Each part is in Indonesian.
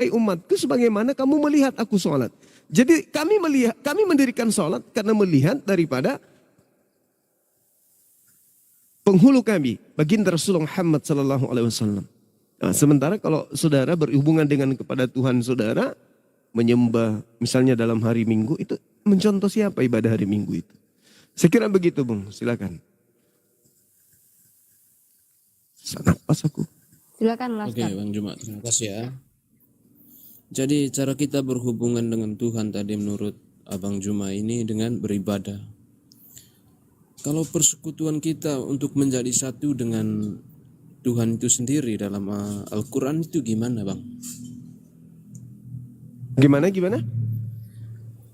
umatku sebagaimana kamu melihat aku sholat. Jadi kami mendirikan sholat karena melihat daripada penghulu kami, baginda Rasulullah Muhammad sallallahu alaihi wasallam. Nah, sementara kalau saudara berhubungan dengan kepada Tuhan saudara, menyembah misalnya dalam hari Minggu, itu mencontoh siapa ibadah hari Minggu itu? Saya kira begitu, Bung. Silakan. Napas aku. Silakan, Ustaz. Oke, Bang Juma, terima kasih ya. Jadi cara kita berhubungan dengan Tuhan tadi menurut Abang Juma ini dengan beribadah. Kalau persekutuan kita untuk menjadi satu dengan Tuhan itu sendiri dalam Al-Quran itu gimana, Bang? Gimana?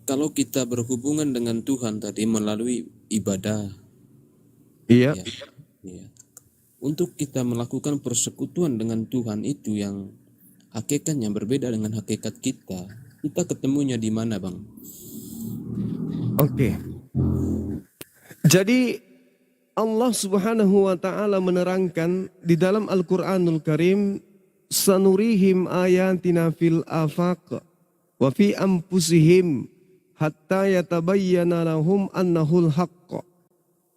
Kalau kita berhubungan dengan Tuhan tadi melalui ibadah. Iya. Ya. Untuk kita melakukan persekutuan dengan Tuhan itu yang hakikatnya berbeda dengan hakikat kita ketemunya di mana, Bang? Oke. Jadi Allah Subhanahu wa taala menerangkan di dalam Al-Qur'anul Karim, sanurihim ayatina fil afaq wa fi anfusihim hatta yatabayyana lahum annahul haqq.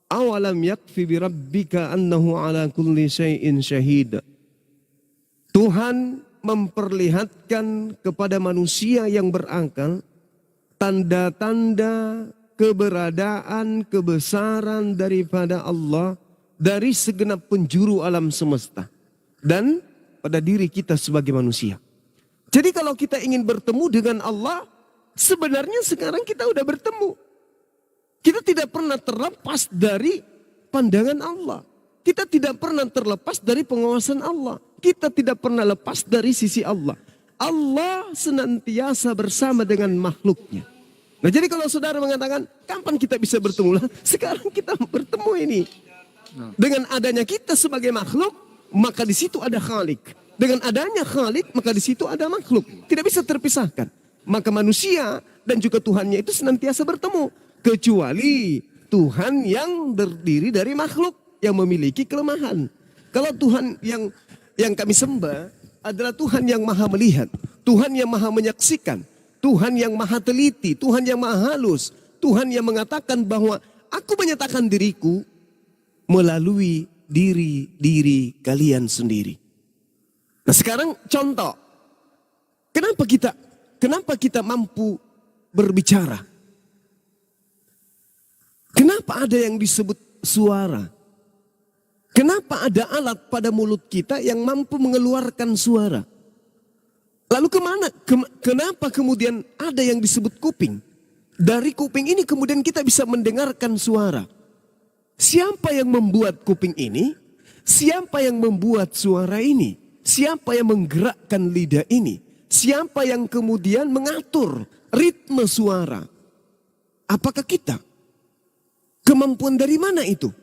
Awalam yakfi bi rabbika annahu ala kulli syai'in syahid. Tuhan memperlihatkan kepada manusia yang berakal tanda-tanda keberadaan, kebesaran daripada Allah dari segenap penjuru alam semesta dan pada diri kita sebagai manusia. Jadi kalau kita ingin bertemu dengan Allah, sebenarnya sekarang kita udah bertemu. Kita tidak pernah terlepas dari pandangan Allah. Kita tidak pernah terlepas dari pengawasan Allah. Kita tidak pernah lepas dari sisi Allah. Allah senantiasa bersama dengan makhluknya. Nah, jadi kalau saudara mengatakan, kapan kita bisa bertemu? Sekarang kita bertemu ini. Dengan adanya kita sebagai makhluk, maka di situ ada Khalik. Dengan adanya Khalik, maka di situ ada makhluk. Tidak bisa terpisahkan. Maka manusia dan juga Tuhannya itu senantiasa bertemu. Kecuali Tuhan yang terdiri dari makhluk yang memiliki kelemahan. Kalau Tuhan yang kami sembah adalah Tuhan yang maha melihat, Tuhan yang maha menyaksikan, Tuhan yang maha teliti, Tuhan yang maha halus, Tuhan yang mengatakan bahwa aku menyatakan diriku melalui diri kalian sendiri. Nah, sekarang contoh, kenapa kita mampu berbicara? Kenapa ada yang disebut suara? Kenapa ada alat pada mulut kita yang mampu mengeluarkan suara? Lalu kenapa kemudian ada yang disebut kuping? Dari kuping ini kemudian kita bisa mendengarkan suara. Siapa yang membuat kuping ini? Siapa yang membuat suara ini? Siapa yang menggerakkan lidah ini? Siapa yang kemudian mengatur ritme suara? Apakah kita? Kemampuan dari mana itu?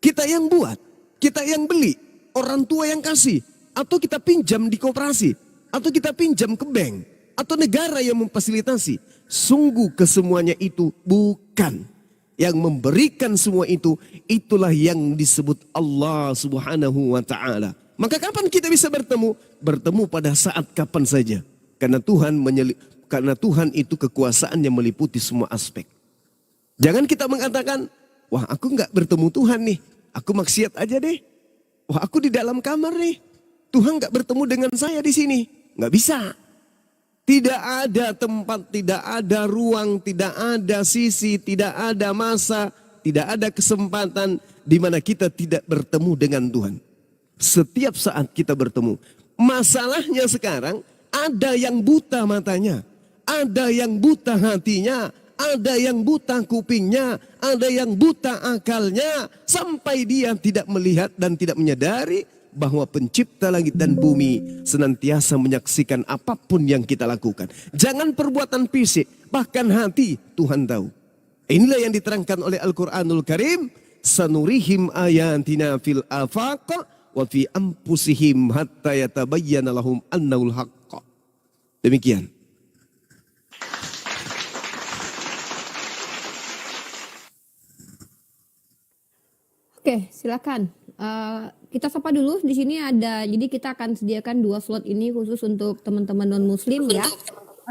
Kita yang buat, kita yang beli, orang tua yang kasih, atau kita pinjam di koperasi, atau kita pinjam ke bank, atau negara yang memfasilitasi. Sungguh kesemuanya itu bukan. Yang memberikan semua itu, itulah yang disebut Allah Subhanahu wa ta'ala. Maka kapan kita bisa bertemu? Bertemu pada saat kapan saja. Karena Tuhan itu kekuasaan yang meliputi semua aspek. Jangan kita mengatakan, wah aku nggak bertemu Tuhan nih, aku maksiat aja deh. Wah aku di dalam kamar nih, Tuhan nggak bertemu dengan saya di sini. Nggak bisa. Tidak ada tempat, tidak ada ruang, tidak ada sisi, tidak ada masa, tidak ada kesempatan di mana kita tidak bertemu dengan Tuhan. Setiap saat kita bertemu. Masalahnya sekarang ada yang buta matanya, ada yang buta hatinya, ada yang buta kupingnya, ada yang buta akalnya, sampai dia tidak melihat dan tidak menyadari bahwa pencipta langit dan bumi senantiasa menyaksikan apapun yang kita lakukan. Jangan perbuatan fisik, bahkan hati Tuhan tahu. Inilah yang diterangkan oleh Al-Quranul Karim. Sanurihim ayatina fil afaq wa fi anfusihim hatta yatabayyana lahum annahul haqq. Demikian. Oke, silakan. kita sapa dulu. Di sini ada, jadi kita akan sediakan 2 slot ini khusus untuk teman-teman non-muslim ya.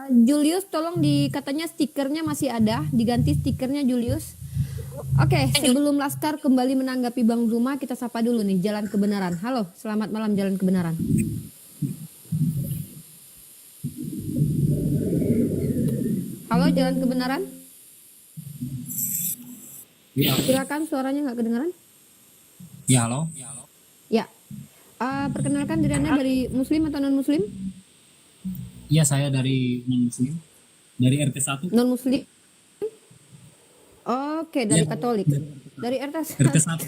Julius, tolong katanya stikernya masih ada, diganti stikernya Julius. Oke, sebelum Laskar kembali menanggapi Bang Zuma, kita sapa dulu nih Jalan Kebenaran. Halo, selamat malam Jalan Kebenaran. Halo Jalan Kebenaran. Ya, Silakan, suaranya nggak kedengaran? ya halo. Ya. Perkenalkan diri Anda dari muslim atau non-muslim? Iya, saya dari non-muslim. Dari RT1. Non-muslim. Oke, dari Ya, Katolik. Dari RT1. RT1.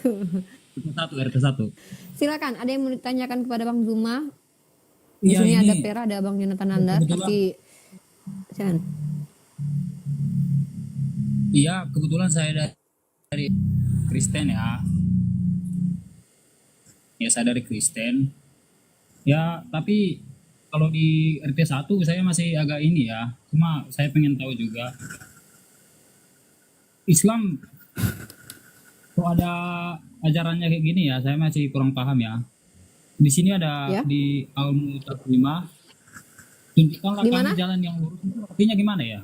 RT1. Silakan, ada yang mau ditanyakan kepada Bang Zuma? Di Iya, sini ini ada Pera, ada Bang Yonatan Anda, kebetulan- tapi silakan. Iya, kebetulan saya dari Kristen ya. Ya, saya dari Kristen. Ya, tapi kalau di RT1 saya masih agak ini ya. Cuma saya pengen tahu juga. Islam kok ada ajarannya kayak gini ya? Saya masih kurang paham ya. Di sini ada Ya. di Al-Mu'tad 5. Tunjukkanlah Di mana? kami jalan yang lurus. Itu artinya gimana ya?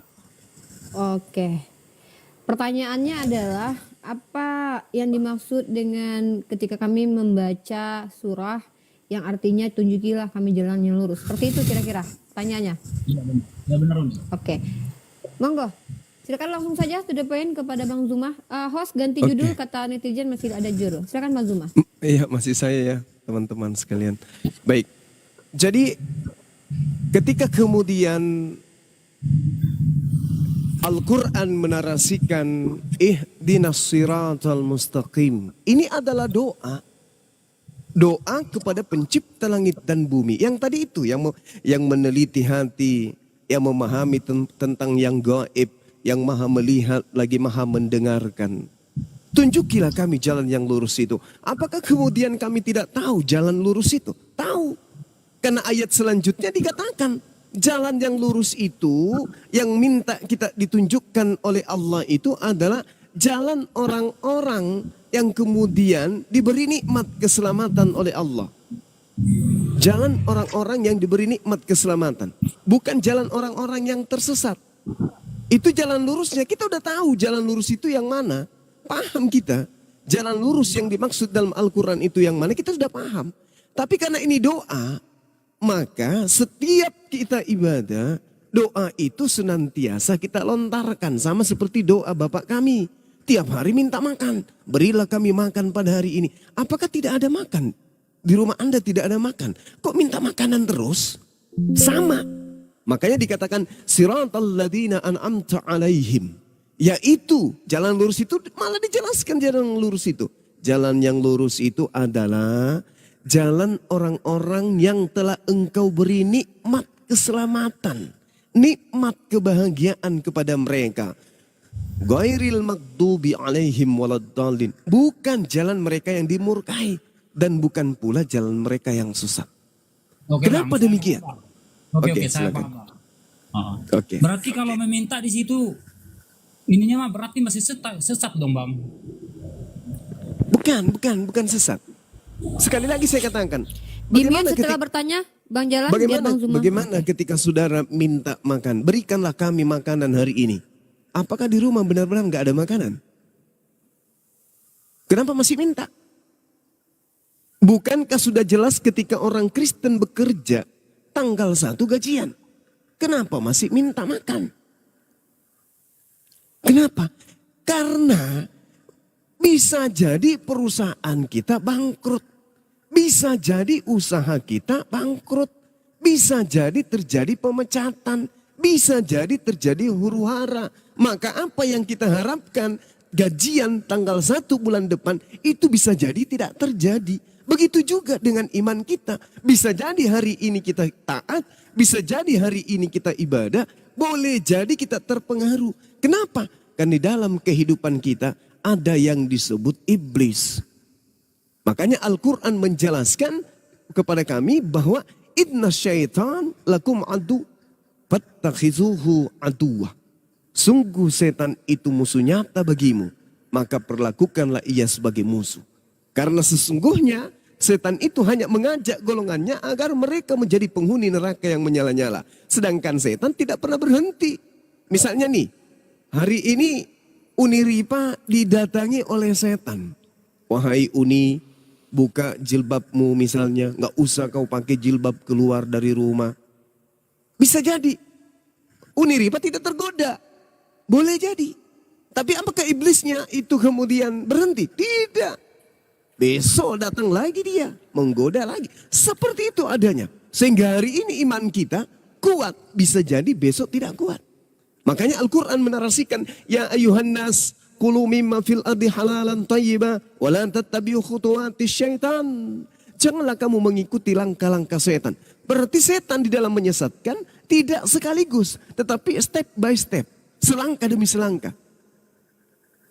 Oke. Pertanyaannya adalah apa yang dimaksud dengan ketika kami membaca surah yang artinya tunjukilah kami jalan yang lurus. Seperti itu kira-kira tanyanya. Iya benar. Ya benar Umi. Oke. Monggo. Silakan langsung saja to the point kepada Bang Zuma. Host ganti Oke. judul, kata netizen masih ada juru. Silakan Bang Zuma. Iya, masih saya ya, teman-teman sekalian. Baik. Jadi ketika kemudian Al-Quran menarasikan ihdinas siratal mustaqim. Ini adalah doa. Doa kepada pencipta langit dan bumi. Yang tadi itu, yang meneliti hati, yang memahami tentang yang gaib, yang maha melihat, lagi maha mendengarkan. Tunjukilah kami jalan yang lurus itu. Apakah kemudian kami tidak tahu jalan lurus itu? Tahu. Karena ayat selanjutnya dikatakan, jalan yang lurus itu yang minta kita ditunjukkan oleh Allah itu adalah jalan orang-orang yang kemudian diberi nikmat keselamatan oleh Allah. Jalan orang-orang yang diberi nikmat keselamatan. Bukan jalan orang-orang yang tersesat. Itu jalan lurusnya, kita udah tahu jalan lurus itu yang mana. Paham kita. Jalan lurus yang dimaksud dalam Al-Quran itu yang mana, kita sudah paham. Tapi karena ini doa, maka setiap kita ibadah, doa itu senantiasa kita lontarkan. Sama seperti doa Bapak kami. Tiap hari minta makan. Berilah kami makan pada hari ini. Apakah tidak ada makan? Di rumah Anda tidak ada makan. Kok minta makanan terus? Sama. Makanya dikatakan siratal ladzina an'amta alaihim. Yaitu jalan lurus itu malah dijelaskan jalan lurus itu. Jalan yang lurus itu adalah jalan orang-orang yang telah engkau beri nikmat keselamatan. Nikmat kebahagiaan kepada mereka. Ghairil maghdubi alaihim waladdallin. Bukan jalan mereka yang dimurkai. Dan bukan pula jalan mereka yang sesat. Oke, Kenapa Bang. demikian? Oke, Oke, saya silakan. paham. Bang. Oh. Oke. Berarti kalau meminta di situ ininya mah berarti masih sesat dong, Bang. Bukan sesat. Sekali lagi saya katakan. Di-mute setelah bertanya, Bang Jalan, biar Bang Zuma. Bagaimana ketika saudara minta makan? Berikanlah kami makanan hari ini. Apakah di rumah benar-benar nggak ada makanan? Kenapa masih minta? Bukankah sudah jelas ketika orang Kristen bekerja tanggal 1 gajian? Kenapa masih minta makan? Kenapa? Karena bisa jadi perusahaan kita bangkrut. Bisa jadi usaha kita bangkrut. Bisa jadi terjadi pemecatan. Bisa jadi terjadi huru hara. Maka apa yang kita harapkan gajian tanggal 1 bulan depan itu bisa jadi tidak terjadi. Begitu juga dengan iman kita. Bisa jadi hari ini kita taat. Bisa jadi hari ini kita ibadah. Boleh jadi kita terpengaruh. Kenapa? Karena di dalam kehidupan kita ada yang disebut iblis. Makanya Al-Quran menjelaskan kepada kami bahwa inna syaitan lakum adu fattakhizuhu aduwah. Sungguh setan itu musuh nyata bagimu. Maka perlakukanlah ia sebagai musuh. Karena sesungguhnya Setan itu hanya mengajak golongannya agar mereka menjadi penghuni neraka yang menyala-nyala. Sedangkan setan tidak pernah berhenti. Misalnya nih, hari ini Uniripa didatangi oleh setan. Wahai Uni, buka jilbabmu misalnya. Nggak usah kau pakai jilbab keluar dari rumah. Bisa jadi. Uniripa tidak tergoda. Boleh jadi. Tapi apakah iblisnya itu kemudian berhenti? Tidak. Besok datang lagi dia. Menggoda lagi. Seperti itu adanya. Sehingga hari ini iman kita kuat. Bisa jadi besok tidak kuat. Makanya Al-Quran menarasikan. Ya ayuhan nas. Kulu mimma fil ardi halalan tayyiba. Walan tattabi'u khutuwati syaitan. Janganlah kamu mengikuti langkah-langkah setan. Berarti setan di dalam menyesatkan. Tidak sekaligus. Tetapi step by step. Selangkah demi selangkah.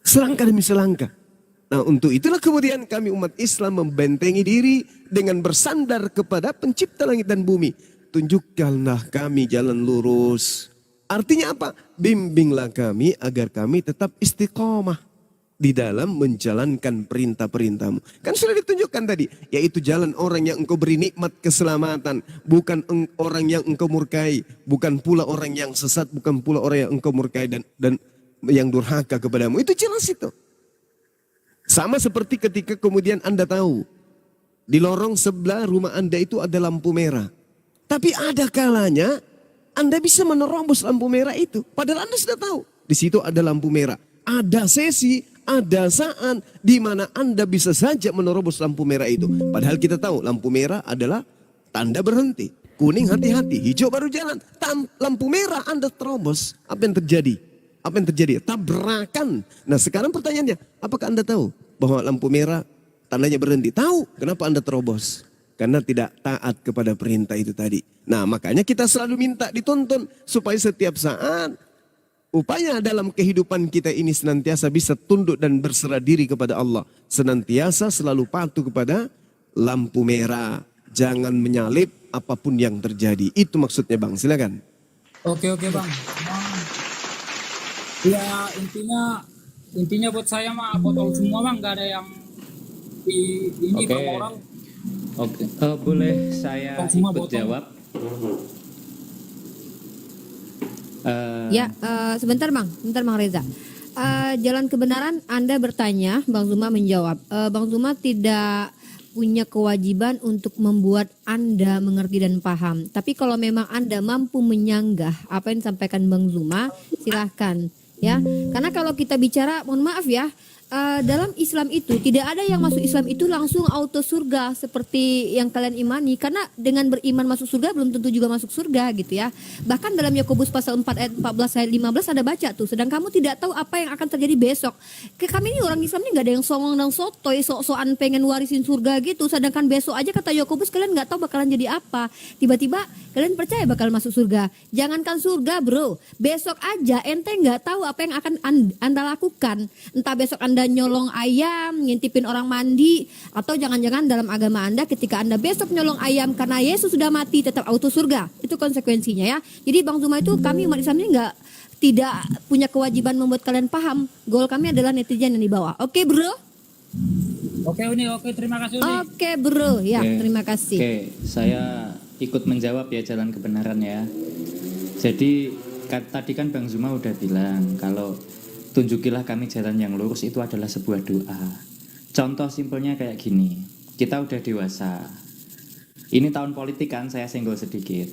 Selangkah demi selangkah. Nah untuk itulah kemudian kami umat Islam membentengi diri dengan bersandar kepada pencipta langit dan bumi. Tunjukkanlah kami jalan lurus. Artinya apa? Bimbinglah kami agar kami tetap istiqomah di dalam menjalankan perintah-perintahmu. Kan sudah ditunjukkan tadi. Yaitu jalan orang yang engkau beri nikmat keselamatan. Bukan orang yang engkau murkai. Bukan pula orang yang sesat. Bukan pula orang yang engkau murkai dan yang durhaka kepadamu. Itu jelas itu. Sama seperti ketika kemudian Anda tahu. Di lorong sebelah rumah Anda itu ada lampu merah. Tapi ada kalanya Anda bisa menerobos lampu merah itu. Padahal Anda sudah tahu. Di situ ada lampu merah. Ada sesi, ada saat di mana Anda bisa saja menerobos lampu merah itu. Padahal kita tahu lampu merah adalah tanda berhenti. Kuning hati-hati, hijau baru jalan. Lampu merah Anda terobos. Apa yang terjadi? Apa yang terjadi? Tabrakan. Nah sekarang pertanyaannya, apakah Anda tahu bahwa lampu merah tandanya berhenti? Tahu. Kenapa Anda terobos? Karena tidak taat kepada perintah itu tadi. Nah makanya kita selalu minta dituntun supaya setiap saat upaya dalam kehidupan kita ini senantiasa bisa tunduk dan berserah diri kepada Allah. Senantiasa selalu patuh kepada lampu merah. Jangan menyalip apapun yang terjadi. Itu maksudnya Bang, silakan. Oke Bang. Ya intinya buat saya mah botol semua Bang, nggak ada yang ini Oke. bermoral. Oke, boleh saya Semua ikut botol. jawab? Ya, sebentar Bang Reza. Jalan kebenaran Anda bertanya, Bang Zuma menjawab. Bang Zuma tidak punya kewajiban untuk membuat Anda mengerti dan paham. Tapi kalau memang Anda mampu menyanggah apa yang disampaikan Bang Zuma, silahkan. Ya, karena kalau kita bicara, mohon maaf ya, dalam Islam itu tidak ada yang masuk Islam itu langsung auto surga seperti yang kalian imani, karena dengan beriman masuk surga belum tentu juga masuk surga gitu ya. Bahkan dalam Yakobus pasal 4 ayat 14 ayat 15 ada baca tuh, sedang kamu tidak tahu apa yang akan terjadi besok. Kami ini orang Islam ini nggak ada yang songong dan sotoy sok-sokan pengen warisin surga gitu, sedangkan besok aja kata Yakobus kalian nggak tahu bakalan jadi apa. Tiba-tiba kalian percaya bakal masuk surga. Jangankan surga bro, besok aja ente nggak tahu apa yang akan Anda lakukan. Entah besok Anda nyolong ayam, ngintipin orang mandi, atau jangan-jangan dalam agama Anda ketika Anda besok nyolong ayam karena Yesus sudah mati tetap auto surga. Itu konsekuensinya ya. Jadi Bang Zuma itu kami umat Islam ini tidak punya kewajiban membuat kalian paham. Goal kami adalah netizen yang di bawah. Oke bro? Oke terima kasih Uni. Oke bro, ya Oke. terima kasih. Oke, saya ikut menjawab ya jalan kebenaran ya. Jadi tadi kan Bang Zuma udah bilang kalau tunjukilah kami jalan yang lurus itu adalah sebuah doa. Contoh simpelnya kayak gini. Kita udah dewasa. Ini tahun politik kan, saya senggol sedikit.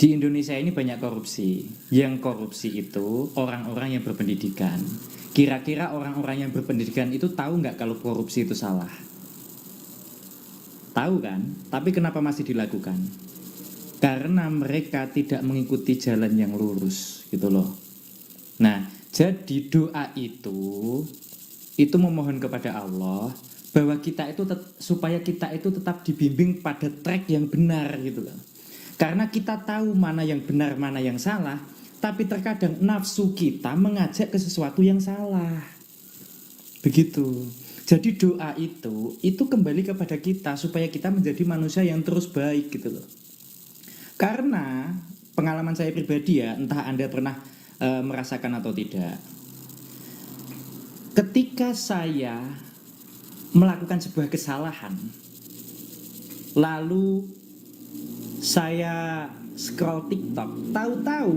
Di Indonesia ini banyak korupsi. Yang korupsi itu orang-orang yang berpendidikan. Kira-kira orang-orang yang berpendidikan itu tahu nggak kalau korupsi itu salah? Tahu kan? Tapi kenapa masih dilakukan? Karena mereka tidak mengikuti jalan yang lurus gitu loh. Nah, jadi doa itu memohon kepada Allah bahwa kita itu supaya kita itu tetap dibimbing pada track yang benar gitu loh. Karena kita tahu mana yang benar, mana yang salah, tapi terkadang nafsu kita mengajak ke sesuatu yang salah. Begitu. Jadi doa itu kembali kepada kita supaya kita menjadi manusia yang terus baik gitu loh. Karena pengalaman saya pribadi ya, entah Anda pernah merasakan atau tidak. Ketika saya melakukan sebuah kesalahan, lalu saya scroll TikTok, tahu-tahu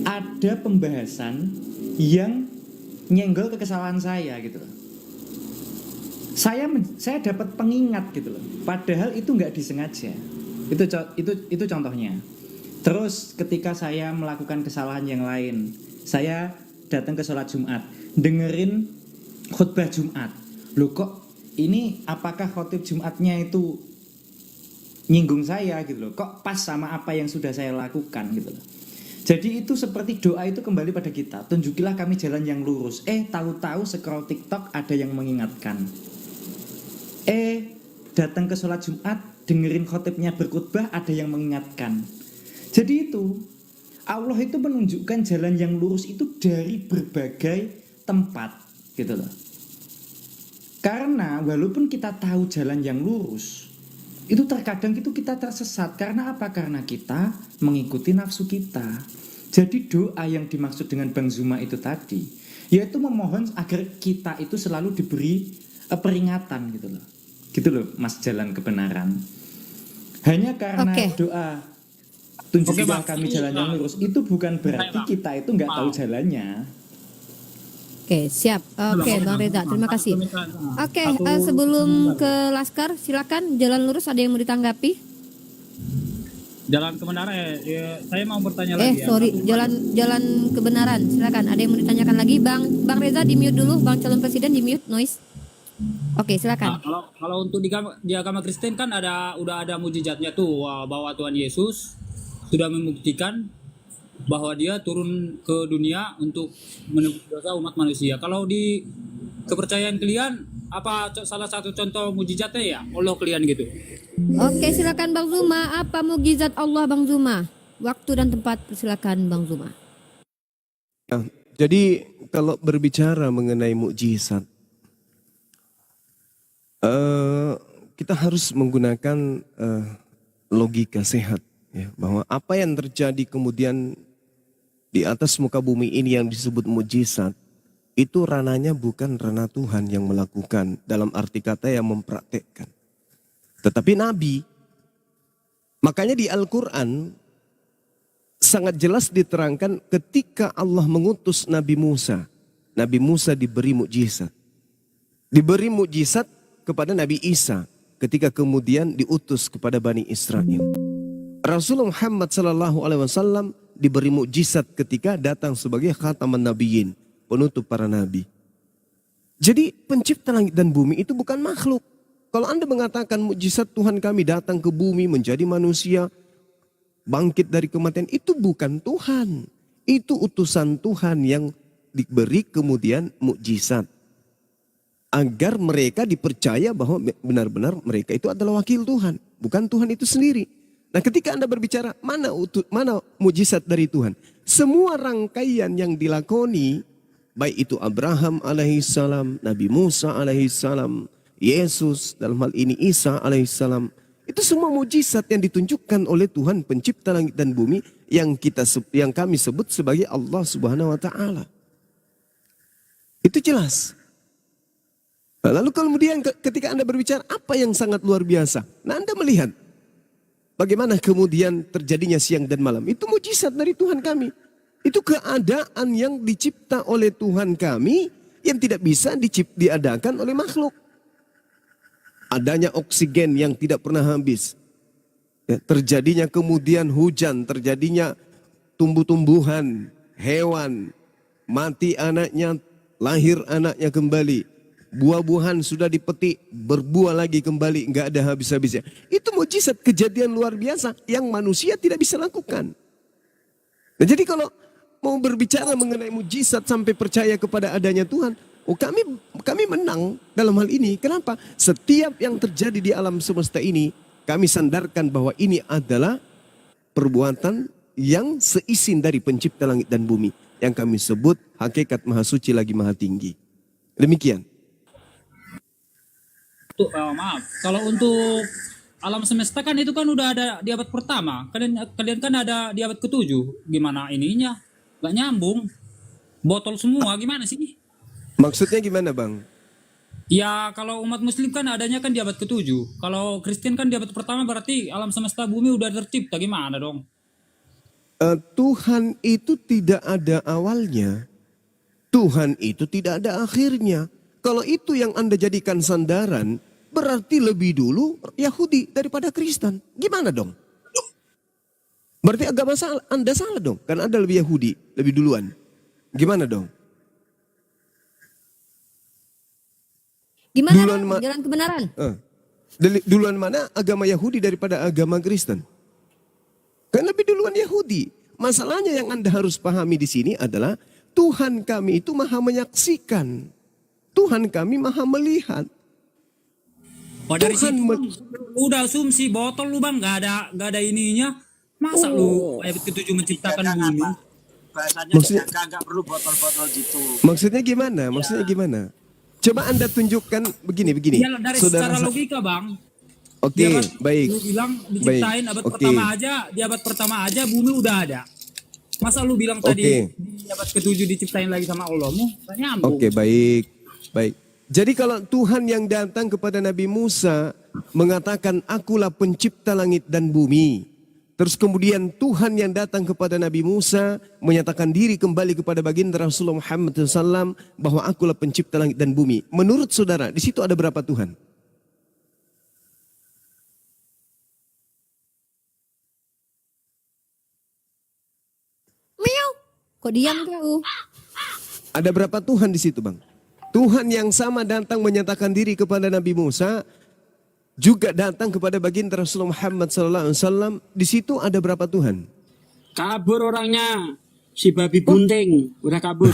ada pembahasan yang nyenggol ke kesalahan saya gitu loh. Saya dapat pengingat gitu loh. Padahal itu nggak disengaja. Itu contohnya. Terus ketika saya melakukan kesalahan yang lain, saya datang ke sholat Jumat, dengerin khutbah Jumat. Loh kok ini apakah khotib Jumatnya itu nyinggung saya gitu loh. Kok pas sama apa yang sudah saya lakukan gitu loh. Jadi itu seperti doa itu kembali pada kita. Tunjukilah kami jalan yang lurus. Tahu-tahu scroll TikTok ada yang mengingatkan. Datang ke sholat Jumat, dengerin khotibnya berkhutbah, ada yang mengingatkan. Jadi itu Allah itu menunjukkan jalan yang lurus itu dari berbagai tempat gitu loh. Karena walaupun kita tahu jalan yang lurus, itu terkadang itu kita tersesat. Karena apa? Karena kita mengikuti nafsu kita. Jadi doa yang dimaksud dengan Bang Zuma itu tadi, yaitu memohon agar kita itu selalu diberi peringatan gitu loh. Gitu loh Mas, jalan kebenaran. Hanya karena doa tunjukilah kami jalan yang lurus, itu bukan berarti kita itu nggak tahu jalannya. Oke, siap. Oke, Bang Reza, terima kasih. Oke, sebelum ke Laskar, silakan jalan lurus, ada yang mau ditanggapi? Jalan kebenaran ya, saya mau bertanya lagi ya. Sorry, jalan kebenaran. Silakan, ada yang mau ditanyakan lagi? Bang Reza di mute dulu, Bang calon presiden di mute noise. Oke, silakan. Nah, kalau untuk di agama Kristen kan udah ada mujizatnya tuh, bahwa Tuhan Yesus sudah membuktikan bahwa dia turun ke dunia untuk menebus dosa umat manusia. Kalau di kepercayaan kalian, apa salah satu contoh mujizatnya ya Allah kalian gitu? Oke, silakan Bang Zuma. Apa mukjizat Allah Bang Zuma? Waktu dan tempat, silakan Bang Zuma. Jadi kalau berbicara mengenai mukjizat, kita harus menggunakan logika sehat, ya, bahwa apa yang terjadi kemudian di atas muka bumi ini yang disebut mukjizat, itu rananya bukan ranah Tuhan yang melakukan, dalam arti kata yang mempraktekkan, tetapi Nabi. Makanya di Al-Quran sangat jelas diterangkan ketika Allah mengutus Nabi Musa diberi mukjizat. Diberi mukjizat kepada Nabi Isa ketika kemudian diutus kepada Bani Israel. Rasulullah Muhammad SAW diberi mukjizat ketika datang sebagai khataman nabiyyin, penutup para nabi. Jadi pencipta langit dan bumi itu bukan makhluk. Kalau Anda mengatakan mukjizat Tuhan kami datang ke bumi menjadi manusia, bangkit dari kematian, itu bukan Tuhan. Itu utusan Tuhan yang diberi kemudian mukjizat. Agar mereka dipercaya bahwa benar-benar mereka itu adalah wakil Tuhan. Bukan Tuhan itu sendiri. Nah ketika Anda berbicara mana mujizat dari Tuhan. Semua rangkaian yang dilakoni, baik itu Abraham alaihissalam, Nabi Musa alaihissalam, Yesus dalam hal ini Isa alaihissalam. Itu semua mujizat yang ditunjukkan oleh Tuhan pencipta langit dan bumi yang kami sebut sebagai Allah Subhanahu wa taala. Itu jelas. Lalu kemudian ketika Anda berbicara apa yang sangat luar biasa. Nah Anda melihat bagaimana kemudian terjadinya siang dan malam. Itu mujizat dari Tuhan kami. Itu keadaan yang dicipta oleh Tuhan kami yang tidak bisa diadakan oleh makhluk. Adanya oksigen yang tidak pernah habis. Ya, terjadinya kemudian hujan, terjadinya tumbuh-tumbuhan, hewan, mati anaknya, lahir anaknya kembali. Buah-buahan sudah dipetik, berbuah lagi kembali, nggak ada habis-habisnya. Itu mujizat, kejadian luar biasa yang manusia tidak bisa lakukan. Nah, jadi kalau mau berbicara mengenai mujizat sampai percaya kepada adanya Tuhan, kami menang dalam hal ini. Kenapa? Setiap yang terjadi di alam semesta ini, kami sandarkan bahwa ini adalah perbuatan yang seisin dari pencipta langit dan bumi, yang kami sebut hakikat maha suci lagi maha tinggi. Demikian. Maaf, kalau untuk alam semesta kan itu kan udah ada di abad pertama. Kalian kan ada di abad ke-7. Gimana ininya? Gak nyambung. Botol semua gimana sih? Maksudnya gimana Bang? Ya kalau umat muslim kan adanya kan di abad ke-7. Kalau Kristen kan di abad pertama, berarti alam semesta bumi udah tercipta, gimana dong? Tuhan itu tidak ada awalnya. Tuhan itu tidak ada akhirnya. Kalau itu yang Anda jadikan sandaran, berarti lebih dulu Yahudi daripada Kristen. Gimana dong? Berarti agama Anda salah dong. Karena Anda lebih Yahudi, lebih duluan. Gimana dong? Gimana Duluan dong jalan kebenaran? Duluan mana agama Yahudi daripada agama Kristen? Kan lebih duluan Yahudi. Masalahnya yang Anda harus pahami di sini adalah Tuhan kami itu maha menyaksikan. Tuhan kami maha melihat. Oh, dari Tuhan situ Bang, udah asumsi botol lu Bang, gak ada ininya. Masa lu abad ke-7 menciptakan bumi? Bahasanya Maksudnya- nggak perlu botol-botol gitu. Maksudnya gimana? Maksudnya gimana? Coba Anda tunjukkan begini. Ya dari secara logika Bang. Oke, Dia kan, baik. lu bilang diciptain Baik, abad oke. pertama aja, di abad pertama aja bumi udah ada. Masa lu bilang tadi Oke. di abad ke-7 diciptain lagi sama Allahmu? Gak nyambung. Oke, baik. Baik. Jadi kalau Tuhan yang datang kepada Nabi Musa mengatakan akulah pencipta langit dan bumi. Terus kemudian Tuhan yang datang kepada Nabi Musa menyatakan diri kembali kepada baginda Rasulullah Muhammad SAW bahwa akulah pencipta langit dan bumi. Menurut saudara, di situ ada berapa Tuhan? Meow. Kok diam kau? Ada berapa Tuhan di situ, Bang? Tuhan yang sama datang menyatakan diri kepada Nabi Musa, juga datang kepada baginda Rasulullah Muhammad SAW. Di situ ada berapa Tuhan? Kabur orangnya, si babi bunting udah kabur.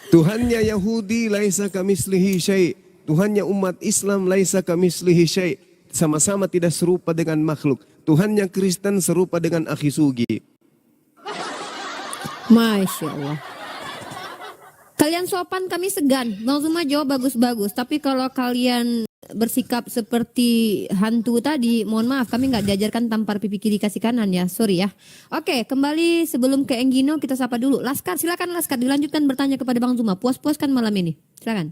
Tuhannya Yahudi laisa kamislihi syai'. Tuhannya umat Islam laisa kamislihi syai'. Sama-sama tidak serupa dengan makhluk. Tuhannya Kristen serupa dengan akhi sugi. Masya Allah. Kalian sopan, kami segan. Bang Zuma jawab bagus-bagus. Tapi kalau kalian bersikap seperti hantu tadi, mohon maaf, kami nggak diajarkan tampar pipi kiri kasih kanan ya. Sorry ya. Oke, kembali sebelum ke Enggino kita sapa dulu. Laskar, silakan Laskar. Dilanjutkan bertanya kepada Bang Zuma. Puas-puas kan malam ini. Silakan.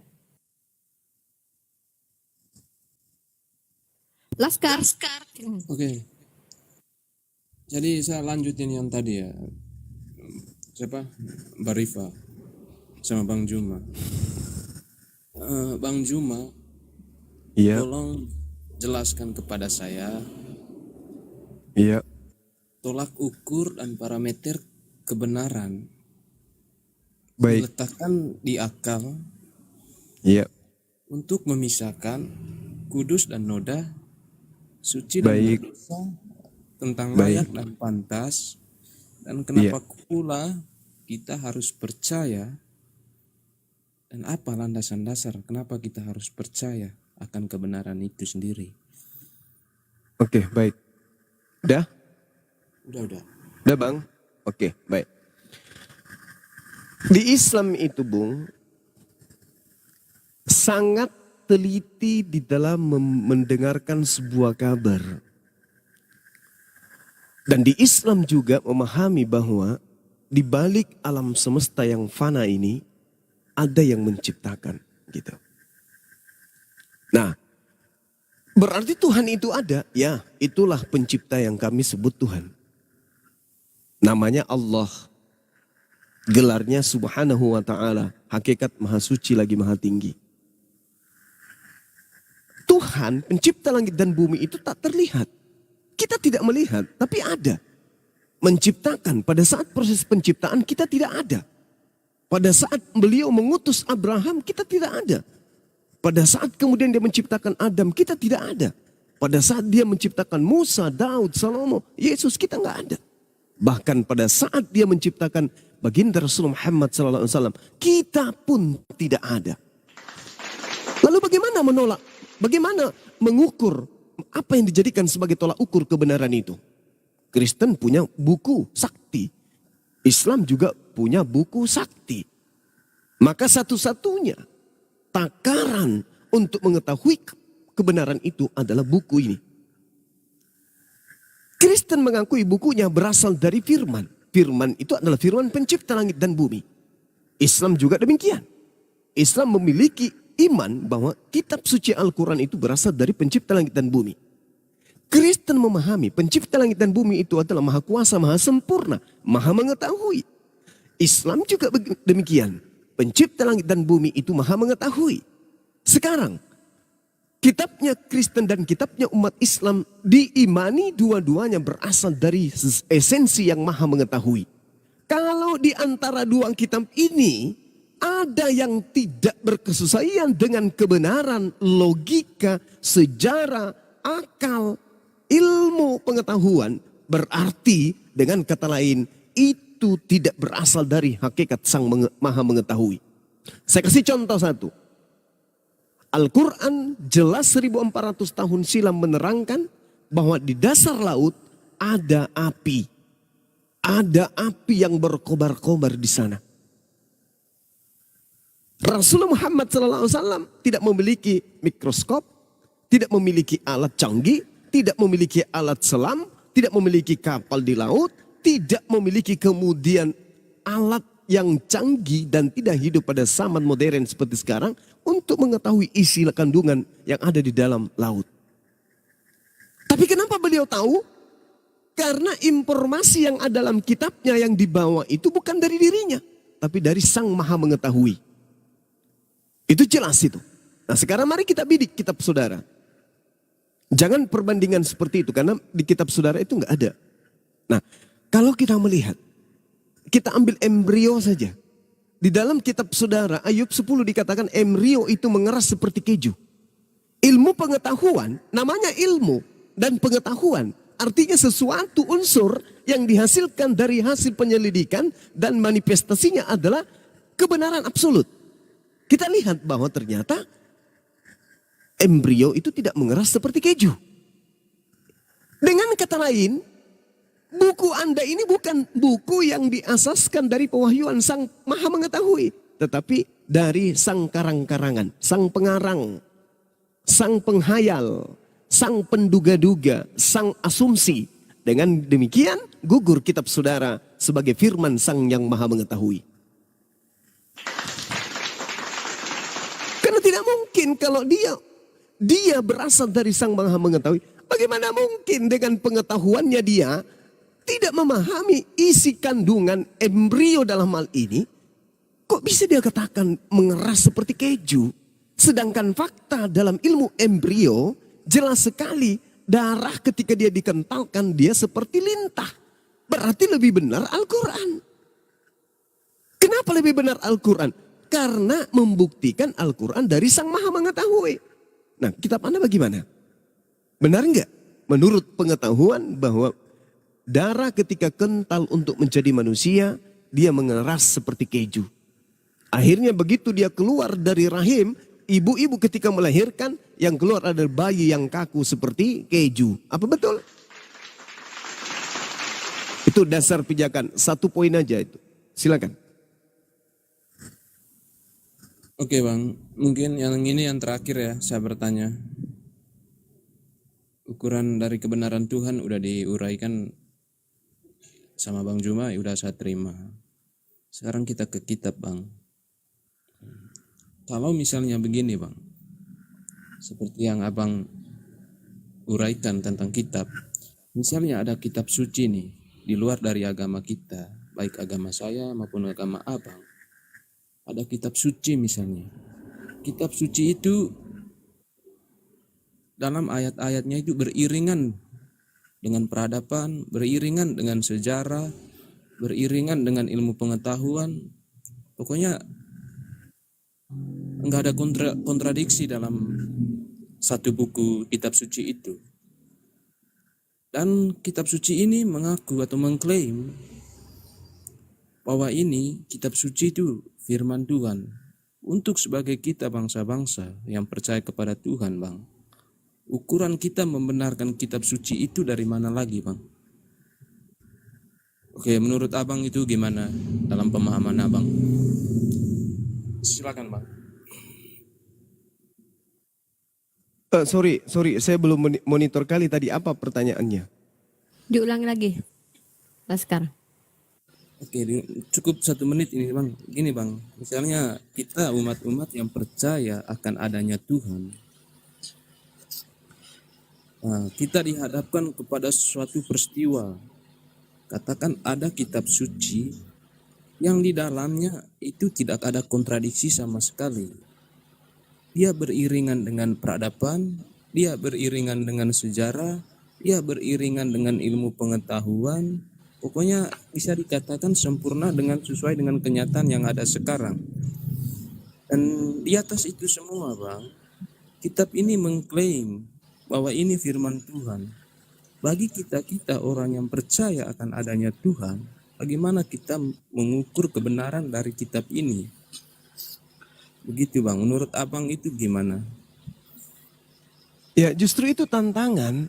Laskar. Oke. Jadi saya lanjutin yang tadi ya. Siapa? Mbak Rifa sama Bang Juma. Bang Juma, Iya, tolong jelaskan kepada saya iya. tolak ukur dan parameter kebenaran Baik, diletakkan di akal iya. untuk memisahkan kudus dan noda, suci dan Baik. berdosa, tentang Baik. layak dan pantas, dan kenapa pula kita harus percaya, dan apa landasan dasar kenapa kita harus percaya akan kebenaran itu sendiri. Oke, baik. Udah? Udah. Udah, Bang? Oke, baik. Di Islam itu, Bung, sangat teliti di dalam mendengarkan sebuah kabar. Dan di Islam juga memahami bahwa di balik alam semesta yang fana ini ada yang menciptakan, gitu. Nah, berarti Tuhan itu ada, ya, itulah pencipta yang kami sebut Tuhan. Namanya Allah. Gelarnya Subhanahu wa ta'ala, hakikat maha suci lagi maha tinggi. Tuhan pencipta langit dan bumi itu tak terlihat. Kita tidak melihat, tapi ada. Menciptakan, pada saat proses penciptaan kita tidak ada. Pada saat beliau mengutus Abraham kita tidak ada. Pada saat kemudian dia menciptakan Adam kita tidak ada. Pada saat dia menciptakan Musa, Daud, Salomo, Yesus kita nggak ada. Bahkan pada saat dia menciptakan baginda Rasulullah Muhammad SAW, kita pun tidak ada. Lalu bagaimana menolak? Bagaimana mengukur apa yang dijadikan sebagai tolak ukur kebenaran itu? Kristen punya buku sakti. Islam juga punya buku sakti. Maka satu-satunya takaran untuk mengetahui kebenaran itu adalah buku ini. Kristen mengakui bukunya berasal dari firman. Firman itu adalah firman pencipta langit dan bumi. Islam juga demikian. Islam memiliki beriman bahwa kitab suci Al-Quran itu berasal dari pencipta langit dan bumi. Kristen memahami pencipta langit dan bumi itu adalah maha kuasa, maha sempurna, maha mengetahui. Islam juga demikian. Pencipta langit dan bumi itu maha mengetahui. Sekarang, kitabnya Kristen dan kitabnya umat Islam diimani dua-duanya berasal dari esensi yang maha mengetahui. Kalau di antara dua kitab ini ada yang tidak berkesesuaian dengan kebenaran, logika, sejarah, akal, ilmu pengetahuan, berarti dengan kata lain itu tidak berasal dari hakikat sang maha mengetahui. Saya kasih contoh satu. Al-Quran jelas 1400 tahun silam menerangkan bahwa di dasar laut ada api. Ada api yang berkobar-kobar di sana. Rasulullah Muhammad SAW tidak memiliki mikroskop, tidak memiliki alat canggih, tidak memiliki alat selam, tidak memiliki kapal di laut, tidak memiliki kemudian alat yang canggih dan tidak hidup pada zaman modern seperti sekarang untuk mengetahui isi kandungan yang ada di dalam laut. Tapi kenapa beliau tahu? Karena informasi yang ada dalam kitabnya yang dibawa itu bukan dari dirinya, tapi dari Sang Maha Mengetahui. Itu jelas itu. Nah sekarang mari kita bidik kitab saudara. Jangan perbandingan seperti itu karena di kitab saudara itu nggak ada. Nah kalau kita melihat, kita ambil embrio saja. Di dalam kitab saudara Ayub 10 dikatakan embrio itu mengeras seperti keju. Ilmu pengetahuan namanya ilmu dan pengetahuan. Artinya sesuatu unsur yang dihasilkan dari hasil penyelidikan dan manifestasinya adalah kebenaran absolut. Kita lihat bahwa ternyata embrio itu tidak mengeras seperti keju. Dengan kata lain, buku Anda ini bukan buku yang diasaskan dari pewahyuan Sang Maha Mengetahui. Tetapi dari Sang Karang-karangan, Sang Pengarang, Sang Penghayal, Sang Penduga-duga, Sang Asumsi. Dengan demikian gugur kitab saudara sebagai firman Sang yang Maha Mengetahui. Karena tidak mungkin kalau dia berasal dari Sang Maha Mengetahui. Bagaimana mungkin dengan pengetahuannya dia tidak memahami isi kandungan embrio dalam hal ini? Kok bisa dia katakan mengeras seperti keju? Sedangkan fakta dalam ilmu embrio jelas sekali darah ketika dia dikentalkan dia seperti lintah. Berarti lebih benar Al-Quran. Kenapa lebih benar Al-Quran? Karena membuktikan Al-Quran dari Sang Maha Mengetahui. Nah, kitab Anda bagaimana? Benar enggak? Menurut pengetahuan bahwa darah ketika kental untuk menjadi manusia, dia mengeras seperti keju. Akhirnya begitu dia keluar dari rahim, ibu-ibu ketika melahirkan, yang keluar adalah bayi yang kaku seperti keju. Apa betul? Itu dasar pijakan. 1 poin aja itu. Silakan. Oke Bang, mungkin yang ini yang terakhir ya saya bertanya. Ukuran dari kebenaran Tuhan udah diuraikan sama Bang Juma, ya udah saya terima. Sekarang kita ke kitab Bang. Kalau misalnya begini Bang, seperti yang Abang uraikan tentang kitab. Misalnya ada kitab suci nih, di luar dari agama kita, baik agama saya maupun agama Abang. Ada kitab suci misalnya. Kitab suci itu dalam ayat-ayatnya itu beriringan dengan peradaban, beriringan dengan sejarah, beriringan dengan ilmu pengetahuan. Pokoknya enggak ada kontradiksi dalam satu buku kitab suci itu. Dan kitab suci ini mengaku atau mengklaim bahwa ini kitab suci itu firman Tuhan untuk sebagai kita bangsa-bangsa yang percaya kepada Tuhan, Bang. Ukuran kita membenarkan kitab suci itu dari mana lagi, Bang? Oke, menurut Abang itu gimana dalam pemahaman Abang? Silakan, Bang. Sorry, saya belum monitor kali tadi apa pertanyaannya. Diulangi lagi, Laskar. Oke, cukup 1 menit ini bang. Gini bang, misalnya kita umat-umat yang percaya akan adanya Tuhan, nah, kita dihadapkan kepada suatu peristiwa. Katakan ada kitab suci yang di dalamnya itu tidak ada kontradiksi sama sekali. Dia beriringan dengan peradaban, dia beriringan dengan sejarah, dia beriringan dengan ilmu pengetahuan. Pokoknya bisa dikatakan sempurna dengan sesuai dengan kenyataan yang ada sekarang. Dan di atas itu semua bang, kitab ini mengklaim bahwa ini firman Tuhan. Bagi kita orang yang percaya akan adanya Tuhan, bagaimana kita mengukur kebenaran dari kitab ini? Begitu bang, menurut abang itu gimana? Ya, justru itu tantangan.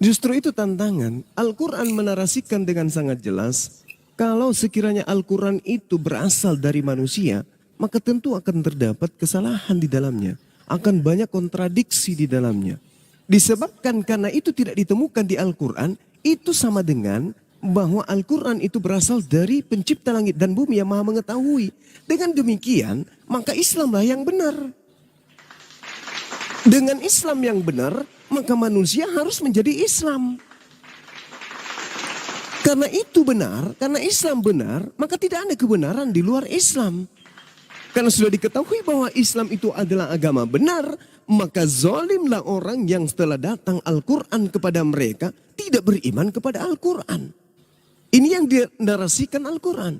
Justru itu tantangan. Al-Quran menarasikan dengan sangat jelas, kalau sekiranya Al-Quran itu berasal dari manusia, maka tentu akan terdapat kesalahan di dalamnya. Akan banyak kontradiksi di dalamnya. Disebabkan karena itu tidak ditemukan di Al-Quran, itu sama dengan bahwa Al-Quran itu berasal dari pencipta langit dan bumi yang maha mengetahui. Dengan demikian, maka Islamlah yang benar. Dengan Islam yang benar, maka manusia harus menjadi Islam. Karena itu benar, karena Islam benar, maka tidak ada kebenaran di luar Islam. Karena sudah diketahui bahwa Islam itu adalah agama benar, maka zalimlah orang yang setelah datang Al-Quran kepada mereka tidak beriman kepada Al-Quran. Ini yang dinarasikan Al-Quran.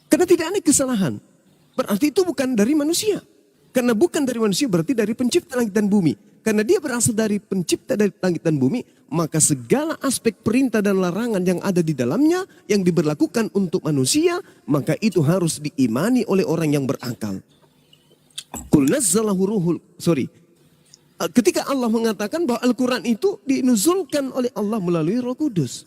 Karena tidak ada kesalahan. Berarti itu bukan dari manusia. Karena bukan dari manusia berarti dari pencipta langit dan bumi. Karena dia berasal dari pencipta dari langit dan bumi, maka segala aspek perintah dan larangan yang ada di dalamnya yang diberlakukan untuk manusia, maka itu harus diimani oleh orang yang berakal. Ketika Allah mengatakan bahwa Al-Quran itu dinuzulkan oleh Allah melalui Roh Kudus.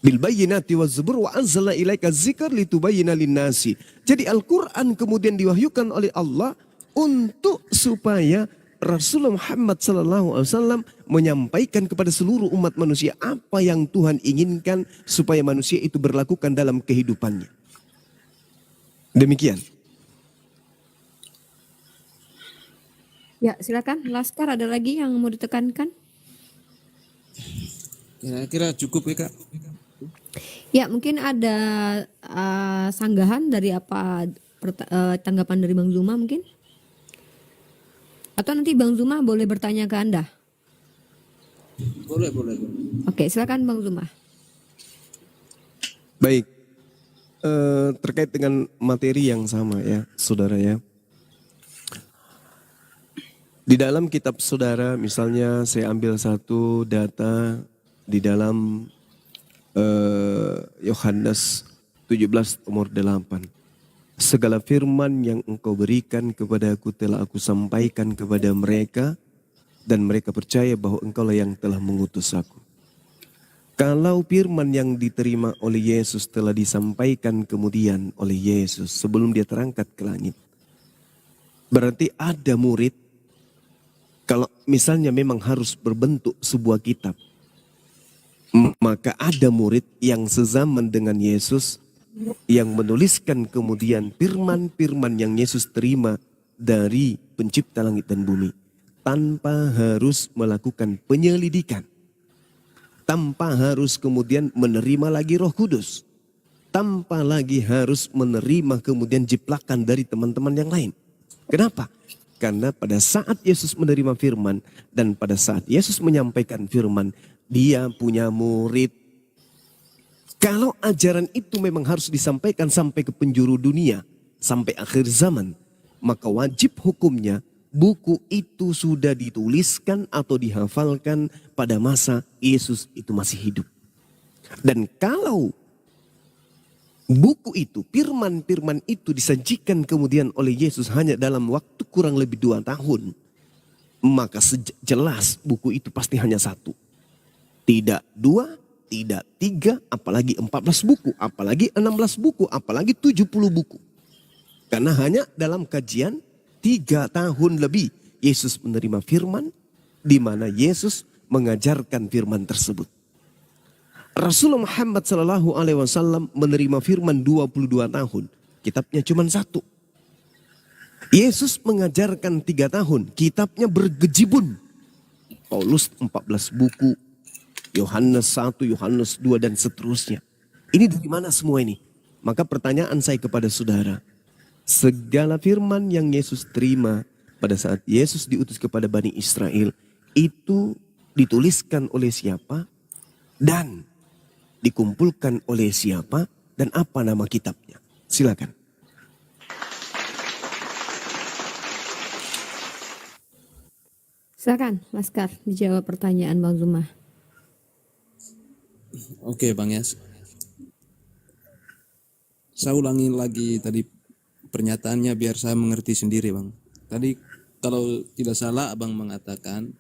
Bil bayyinati waz zubur wa anzalna ilaika dzikra litubayyana lin-nasi. Jadi Al-Quran kemudian diwahyukan oleh Allah untuk supaya Rasulullah Muhammad SAW menyampaikan kepada seluruh umat manusia apa yang Tuhan inginkan supaya manusia itu berlakukan dalam kehidupannya. Demikian. Ya, silakan. Laskar, ada lagi yang mau ditekankan? Kira-kira cukup ya kak? Ya, mungkin ada sanggahan dari tanggapan dari Bang Zuma mungkin? Atau nanti Bang Zuma boleh bertanya ke Anda? Boleh. Oke, silakan Bang Zuma. Baik, terkait dengan materi yang sama ya, saudara ya. Di dalam kitab saudara, misalnya saya ambil satu data di dalam Yohanes 17 nomor 8. Segala firman yang engkau berikan kepadaku telah aku sampaikan kepada mereka, dan mereka percaya bahwa engkaulah yang telah mengutus aku. Kalau firman yang diterima oleh Yesus telah disampaikan kemudian oleh Yesus sebelum dia terangkat ke langit, berarti ada murid. Kalau misalnya memang harus berbentuk sebuah kitab, maka ada murid yang sezaman dengan Yesus yang menuliskan kemudian firman-firman yang Yesus terima dari pencipta langit dan bumi tanpa harus melakukan penyelidikan, tanpa harus kemudian menerima lagi Roh Kudus, tanpa lagi harus menerima kemudian jiplakan dari teman-teman yang lain. Kenapa? Karena pada saat Yesus menerima firman dan pada saat Yesus menyampaikan firman, dia punya murid. Kalau ajaran itu memang harus disampaikan sampai ke penjuru dunia, sampai akhir zaman, maka wajib hukumnya buku itu sudah dituliskan atau dihafalkan pada masa Yesus itu masih hidup. Dan kalau buku itu, firman-firman itu disajikan kemudian oleh Yesus hanya dalam waktu kurang lebih 2 tahun, maka jelas buku itu pasti hanya 1. Tidak 2, tidak 3, apalagi 14 buku, apalagi 16 buku, apalagi 70 buku. Karena hanya dalam kajian 3 tahun lebih Yesus menerima firman, di mana Yesus mengajarkan firman tersebut. Rasulullah Muhammad SAW menerima firman 22 tahun. Kitabnya cuma satu. Yesus mengajarkan 3 tahun. Kitabnya bergejibun. Paulus 14 buku. Yohanes 1, Yohanes 2 dan seterusnya. Ini dari mana semua ini? Maka pertanyaan saya kepada saudara. Segala firman yang Yesus terima pada saat Yesus diutus kepada Bani Israel. Itu dituliskan oleh siapa? Dan dikumpulkan oleh siapa? Dan apa nama kitabnya? Silakan. Silakan, Laskar, dijawab pertanyaan Bang Zuma. Oke Bang Yas. Saya ulangi lagi tadi pernyataannya biar saya mengerti sendiri Bang. Tadi kalau tidak salah Abang mengatakan,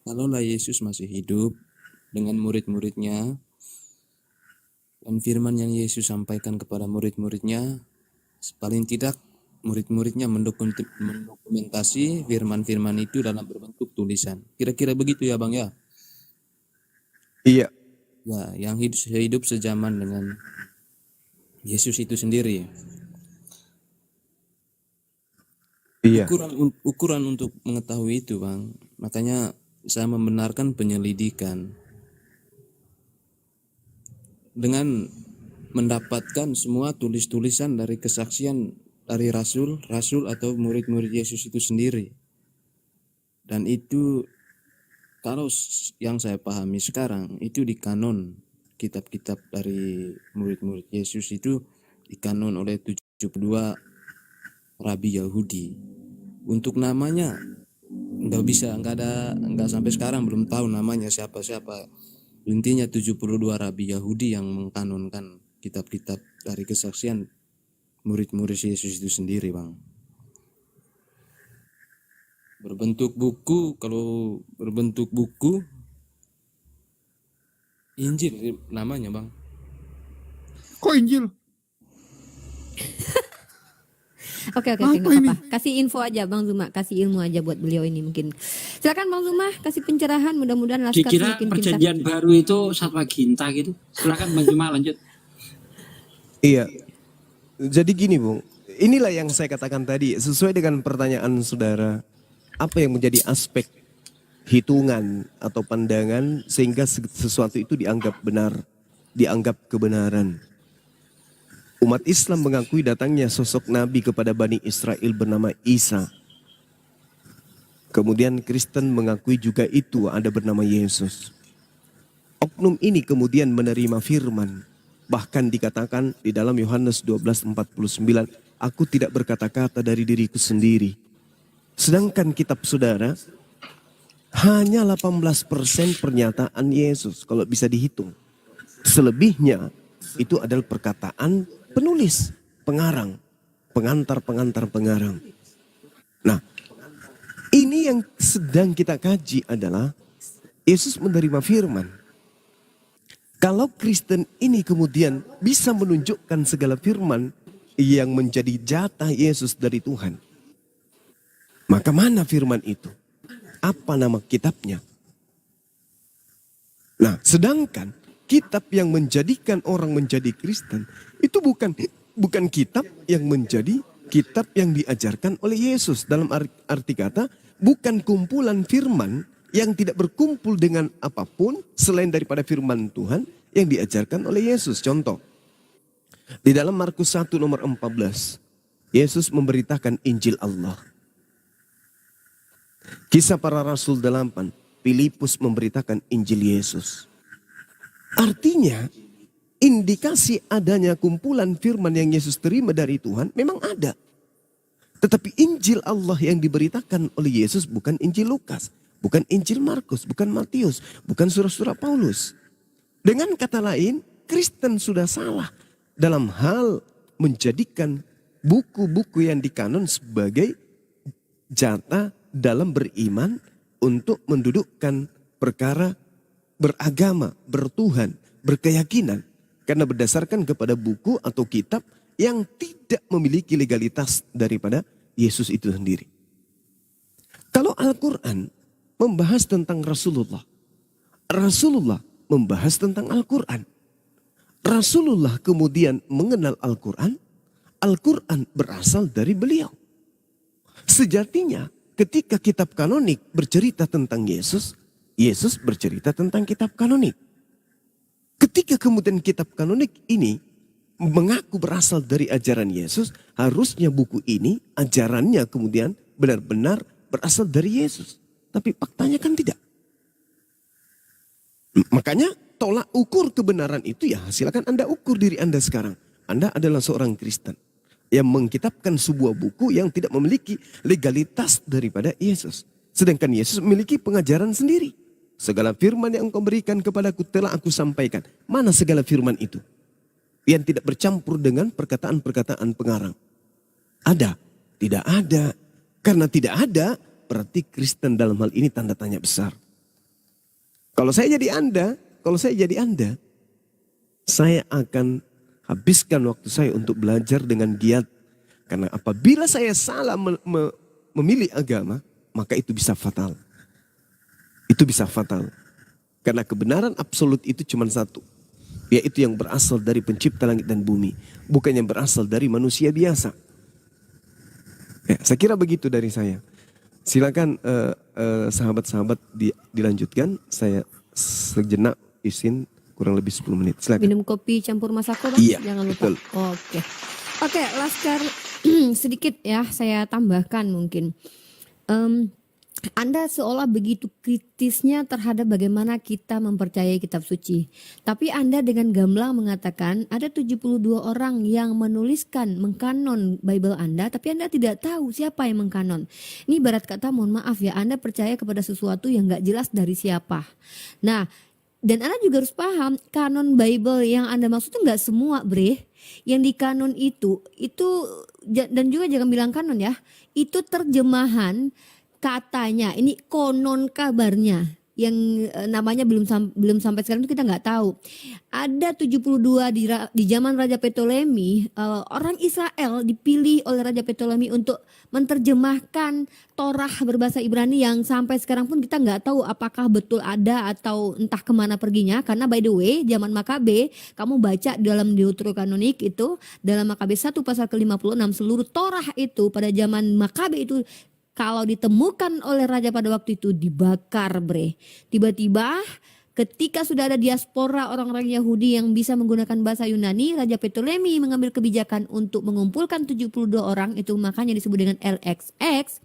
kalaulah Yesus masih hidup dengan murid-muridnya, dan firman yang Yesus sampaikan kepada murid-muridnya, paling tidak murid-muridnya mendokumentasi firman-firman itu dalam berbentuk tulisan. Kira-kira begitu ya Bang ya? Iya. Ya, yang hidup sejaman dengan Yesus itu sendiri. Iya. Ukuran untuk mengetahui itu Bang, makanya saya membenarkan penyelidikan dengan mendapatkan semua tulis-tulisan dari kesaksian dari rasul atau murid-murid Yesus itu sendiri. Dan itu kalau yang saya pahami sekarang itu di kanon kitab-kitab dari murid-murid Yesus itu di kanon oleh 72 rabi Yahudi. Untuk namanya nggak sampai sekarang belum tahu namanya siapa-siapa. Intinya 72 rabi Yahudi yang mengkanonkan kitab-kitab dari kesaksian murid-murid Yesus itu sendiri Bang. Berbentuk buku, kalau berbentuk buku Injil namanya Bang. Kok Injil? Oke, Apa nggak ini? apa-apa. Kasih info aja Bang Zuma, kasih ilmu aja buat beliau ini mungkin. Silakan Bang Zuma, kasih pencerahan, mudah-mudahan Laskar Dikira semakin pintar. perjanjian baru itu Satwa Ginta gitu. Silakan Bang Juma lanjut. Iya. Jadi gini Bung, inilah yang saya katakan tadi, sesuai dengan pertanyaan saudara, apa yang menjadi aspek hitungan atau pandangan sehingga sesuatu itu dianggap benar, dianggap kebenaran. Umat Islam mengakui datangnya sosok Nabi kepada Bani Israel bernama Isa. Kemudian Kristen mengakui juga itu ada bernama Yesus. Oknum ini kemudian menerima firman. Bahkan dikatakan di dalam Yohanes 12:49, aku tidak berkata-kata dari diriku sendiri. Sedangkan kitab saudara, hanya 18% pernyataan Yesus kalau bisa dihitung. Selebihnya itu adalah perkataan penulis, pengarang, pengantar pengarang. Nah, ini yang sedang kita kaji adalah Yesus menerima firman. Kalau Kristen ini kemudian bisa menunjukkan segala firman yang menjadi jatah Yesus dari Tuhan, maka mana firman itu? Apa nama kitabnya? Nah, sedangkan kitab yang menjadikan orang menjadi Kristen itu bukan kitab yang menjadi kitab yang diajarkan oleh Yesus. Dalam arti kata, bukan kumpulan firman yang tidak berkumpul dengan apapun selain daripada firman Tuhan yang diajarkan oleh Yesus. Contoh, di dalam Markus 1 nomor 14, Yesus memberitakan Injil Allah. Kisah para Rasul 8, Filipus memberitakan Injil Yesus. Artinya, indikasi adanya kumpulan firman yang Yesus terima dari Tuhan memang ada. Tetapi Injil Allah yang diberitakan oleh Yesus bukan Injil Lukas, bukan Injil Markus, bukan Matius, bukan surah-surah Paulus. Dengan kata lain, Kristen sudah salah dalam hal menjadikan buku-buku yang dikanon sebagai jatah dalam beriman untuk mendudukkan perkara beragama, bertuhan, berkeyakinan. Karena berdasarkan kepada buku atau kitab yang tidak memiliki legalitas daripada Yesus itu sendiri. Kalau Al-Quran membahas tentang Rasulullah, Rasulullah membahas tentang Al-Quran. Rasulullah kemudian mengenal Al-Quran. Al-Quran berasal dari beliau. Sejatinya ketika kitab kanonik bercerita tentang Yesus, Yesus bercerita tentang kitab kanonik. Ketika kemudian kitab kanonik ini mengaku berasal dari ajaran Yesus, harusnya buku ini ajarannya kemudian benar-benar berasal dari Yesus. Tapi faktanya kan tidak. Makanya tolak ukur kebenaran itu ya silakan Anda ukur diri Anda sekarang. Anda adalah seorang Kristen yang mengkitabkan sebuah buku yang tidak memiliki legalitas daripada Yesus. Sedangkan Yesus memiliki pengajaran sendiri. Segala firman yang engkau berikan kepadaku telah aku sampaikan. Mana segala firman itu? Yang tidak bercampur dengan perkataan-perkataan pengarang. Ada? Tidak ada. Karena tidak ada, berarti Kristen dalam hal ini tanda tanya besar. Kalau saya jadi Anda, saya akan habiskan waktu saya untuk belajar dengan giat. Karena apabila saya salah memilih agama, maka itu bisa fatal. Itu bisa fatal. Karena kebenaran absolut itu cuma satu. Yaitu yang berasal dari pencipta langit dan bumi. Bukan yang berasal dari manusia biasa. Ya, saya kira begitu dari saya. Silakan sahabat-sahabat dilanjutkan. Saya sejenak izin kurang lebih 10 menit. Silakan. Minum kopi campur masako, Bang? Iya, Jangan lupa. betul. Oke, Laskar, sedikit ya saya tambahkan mungkin. Anda seolah begitu kritisnya terhadap bagaimana kita mempercayai kitab suci. Tapi Anda dengan gamblang mengatakan ada 72 orang yang menuliskan mengkanon Bible Anda, tapi Anda tidak tahu siapa yang mengkanon. Ini ibarat kata, mohon maaf ya, Anda percaya kepada sesuatu yang gak jelas dari siapa. Nah, dan Anda juga harus paham, kanon Bible yang Anda maksud itu gak semua, bre. Yang di kanon itu, dan juga jangan bilang kanon ya, itu terjemahan. Katanya ini konon kabarnya yang namanya belum sampai sekarang itu kita nggak tahu. Ada 72 di zaman Raja Ptolemy, orang Israel dipilih oleh Raja Ptolemy untuk menerjemahkan Torah berbahasa Ibrani yang sampai sekarang pun kita nggak tahu apakah betul ada atau entah kemana perginya. Karena by the way zaman Makabe, kamu baca dalam Deuterokanonik itu, dalam Makabe 1 pasal ke-56, seluruh Torah itu pada zaman Makabe itu kalau ditemukan oleh raja pada waktu itu dibakar, bre. Tiba-tiba ketika sudah ada diaspora orang-orang Yahudi yang bisa menggunakan bahasa Yunani, Raja Ptolemy mengambil kebijakan untuk mengumpulkan 72 orang, itu makanya disebut dengan LXX,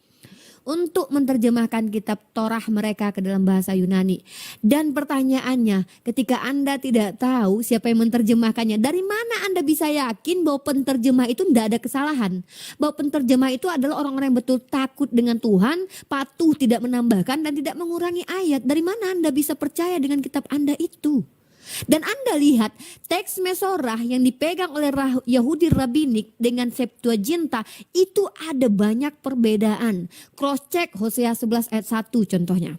untuk menerjemahkan kitab Torah mereka ke dalam bahasa Yunani. Dan pertanyaannya, ketika Anda tidak tahu siapa yang menerjemahkannya, dari mana Anda bisa yakin bahwa penterjemah itu tidak ada kesalahan? Bahwa penterjemah itu adalah orang-orang yang betul takut dengan Tuhan, patuh, tidak menambahkan dan tidak mengurangi ayat. Dari mana Anda bisa percaya dengan kitab Anda itu? Dan Anda lihat teks Mesorah yang dipegang oleh Yahudi Rabbinik dengan Septuaginta itu ada banyak perbedaan. Cross check Hosea 11 ayat 1 contohnya.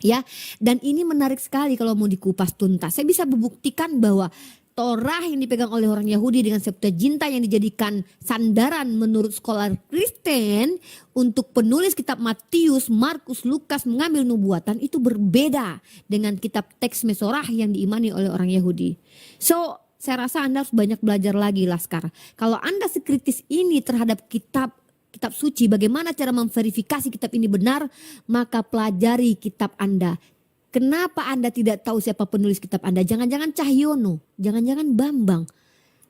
Ya, dan ini menarik sekali kalau mau dikupas tuntas. Saya bisa membuktikan bahwa Torah yang dipegang oleh orang Yahudi dengan Septuaginta yang dijadikan sandaran menurut scholar Kristen untuk penulis kitab Matius, Markus, Lukas mengambil nubuatan itu berbeda dengan kitab teks Mesorah yang diimani oleh orang Yahudi. So, saya rasa Anda harus banyak belajar lagi, Laskar. Kalau Anda sekritis ini terhadap kitab suci, bagaimana cara memverifikasi kitab ini benar, maka pelajari kitab Anda. Kenapa Anda tidak tahu siapa penulis kitab Anda? Jangan-jangan Cahyono, jangan-jangan Bambang,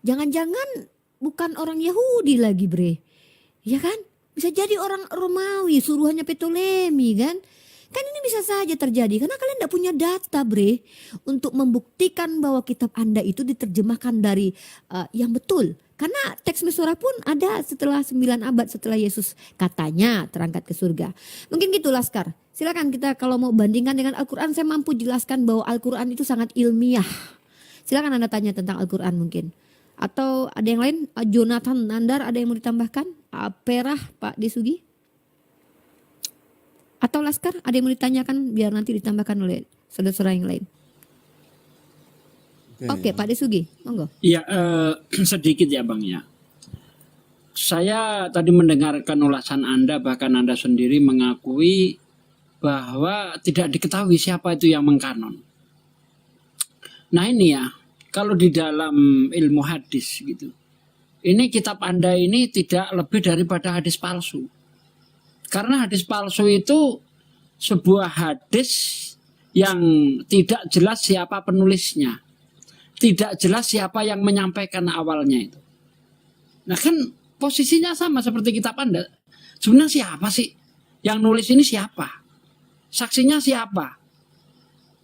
jangan-jangan bukan orang Yahudi lagi, bre. Ya kan? Bisa jadi orang Romawi, suruhannya Ptolemy kan? Kan ini bisa saja terjadi karena kalian tidak punya data, bre, untuk membuktikan bahwa kitab Anda itu diterjemahkan dari yang betul. Karena teks Mesorah pun ada setelah 9 abad setelah Yesus katanya terangkat ke surga. Mungkin gitu, Laskar. Silakan kita kalau mau bandingkan dengan Al-Quran, saya mampu jelaskan bahwa Al-Quran itu sangat ilmiah. Silakan Anda tanya tentang Al-Quran mungkin. Atau ada yang lain, Jonathan Nandar ada yang mau ditambahkan? Perah, Pak Desugi? Atau Laskar ada yang mau ditanyakan biar nanti ditambahkan oleh saudara-saudara yang lain. Oke, Pak Desugi, monggo. Iya, sedikit ya Bang ya. Saya tadi mendengarkan ulasan Anda, bahkan Anda sendiri mengakui bahwa tidak diketahui siapa itu yang mengkanon. Nah ini ya, kalau di dalam ilmu hadis gitu, ini kitab Anda ini tidak lebih daripada hadis palsu. Karena hadis palsu itu sebuah hadis yang tidak jelas siapa penulisnya. Tidak jelas siapa yang menyampaikan awalnya itu. Nah kan posisinya sama seperti kitab Anda. Sebenarnya siapa sih? Yang nulis ini siapa? Saksinya siapa?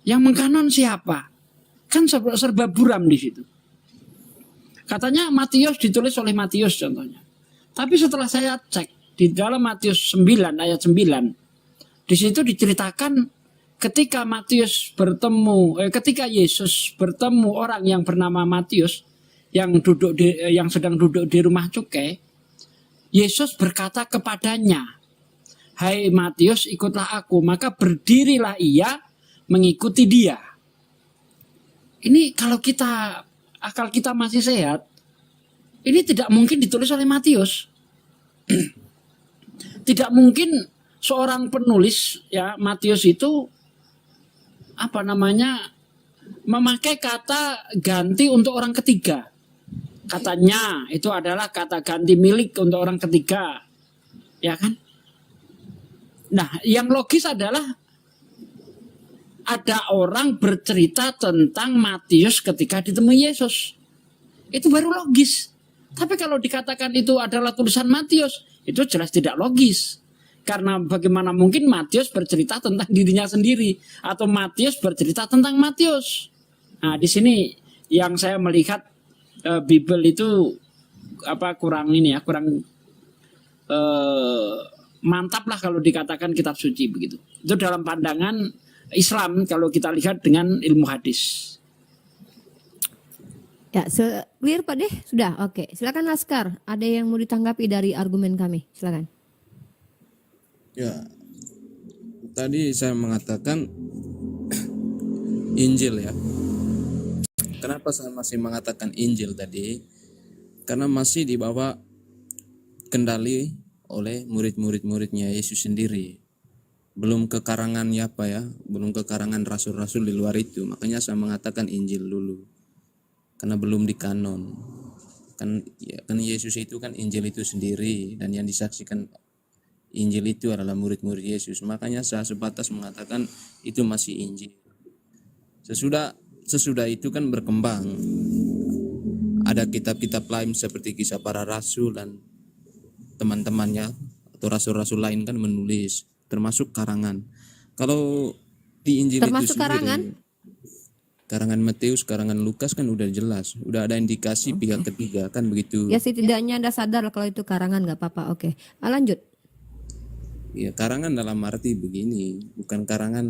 Yang mengkanon siapa? Kan serba buram di situ. Katanya Matius ditulis oleh Matius contohnya. Tapi setelah saya cek di dalam Matius 9 ayat 9, di situ diceritakan ketika ketika Yesus bertemu orang yang bernama Matius yang sedang duduk di rumah cukai, Yesus berkata kepadanya, "Hai Matius, ikutlah aku." Maka berdirilah ia mengikuti dia. Ini kalau akal kita masih sehat, ini tidak mungkin ditulis oleh Matius. Tidak mungkin seorang penulis ya Matius itu memakai kata ganti untuk orang ketiga. Katanya itu adalah kata ganti milik untuk orang ketiga. Ya kan? Nah, yang logis adalah ada orang bercerita tentang Matius ketika ditemui Yesus. Itu baru logis. Tapi kalau dikatakan itu adalah tulisan Matius, itu jelas tidak logis. Karena bagaimana mungkin Matius bercerita tentang dirinya sendiri atau Matius bercerita tentang Matius. Nah, di sini yang saya melihat Bible itu kurang mantap lah kalau dikatakan kitab suci begitu. Itu dalam pandangan Islam kalau kita lihat dengan ilmu hadis. Ya, clear Pak Deh? Sudah, oke. Silakan Laskar, ada yang mau ditanggapi dari argumen kami? Silakan. Ya, tadi saya mengatakan Injil ya. Kenapa saya masih mengatakan Injil tadi? Karena masih dibawa kendali oleh murid-muridnya Yesus sendiri. Belum ke karangan belum ke karangan rasul-rasul di luar itu. Makanya saya mengatakan Injil dulu. Karena belum dikanon. Kan Yesus itu kan Injil itu sendiri, dan yang disaksikan Injil itu adalah murid-murid Yesus. Makanya saya sebatas mengatakan itu masih Injil. Sesudah itu kan berkembang. Ada kitab-kitab lain seperti Kisah Para Rasul dan teman-temannya atau rasul-rasul lain kan menulis, termasuk karangan. Kalau di Injil Termasuk itu sendiri, karangan Matius, karangan Lukas kan udah jelas, udah ada indikasi pihak ketiga kan begitu. Ya setidaknya Anda sadar kalau itu karangan, nggak apa-apa. Oke, lanjut. Ya, karangan dalam arti begini, bukan karangan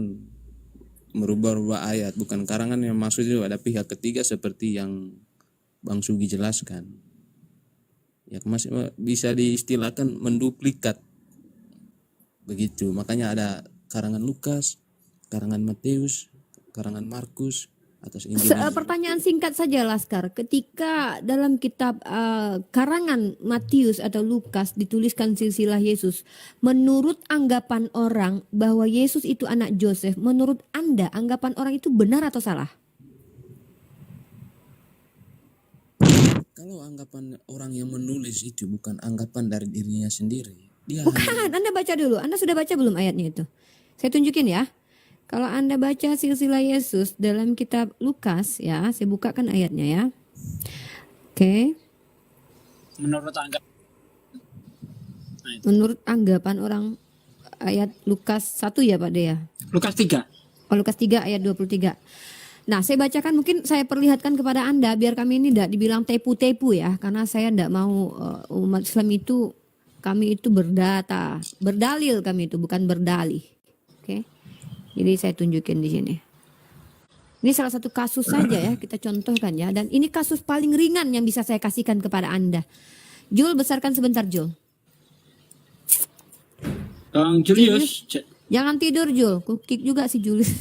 merubah-rubah ayat, bukan karangan yang maksudnya ada pihak ketiga seperti yang Bang Sugi jelaskan. Ya, masih bisa diistilahkan menduplikat begitu. Makanya ada karangan Lukas, karangan Matius, karangan Markus atas Injil. Pertanyaan singkat saja Laskar, ketika dalam kitab karangan Matius atau Lukas dituliskan silsilah Yesus, menurut anggapan orang bahwa Yesus itu anak Yosef, menurut Anda anggapan orang itu benar atau salah? Kalau anggapan orang yang menulis itu bukan anggapan dari dirinya sendiri, dia Bukan, Anda baca dulu. Anda sudah baca belum ayatnya itu? Saya tunjukin ya. Kalau Anda baca silsilah Yesus dalam kitab Lukas ya, saya bukakan ayatnya ya. Oke. Menurut anggapan orang, ayat Lukas 1 ya Pak Dea? Lukas 3. Oh, Lukas 3 ayat 23. Nah, saya bacakan, mungkin saya perlihatkan kepada Anda biar kami ini tidak dibilang tepu-tepu ya, karena saya tidak mau umat Islam itu, kami itu berdata, berdalil kami itu, bukan berdalih. Oke. Jadi saya tunjukin di sini. Ini salah satu kasus saja ya, kita contohkan ya, dan ini kasus paling ringan yang bisa saya kasihkan kepada Anda. Jul, besarkan sebentar Jul. Bang Julius. Jangan tidur Jul, kukik juga si Julius.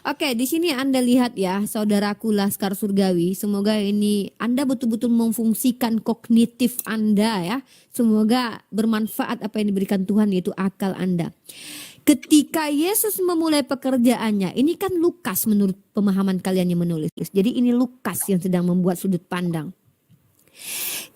Oke, di sini Anda lihat ya, saudaraku Laskar Surgawi. Semoga ini Anda betul-betul memfungsikan kognitif Anda ya. Semoga bermanfaat apa yang diberikan Tuhan, yaitu akal Anda. Ketika Yesus memulai pekerjaannya, ini kan Lukas menurut pemahaman kalian yang menulis. Jadi ini Lukas yang sedang membuat sudut pandang.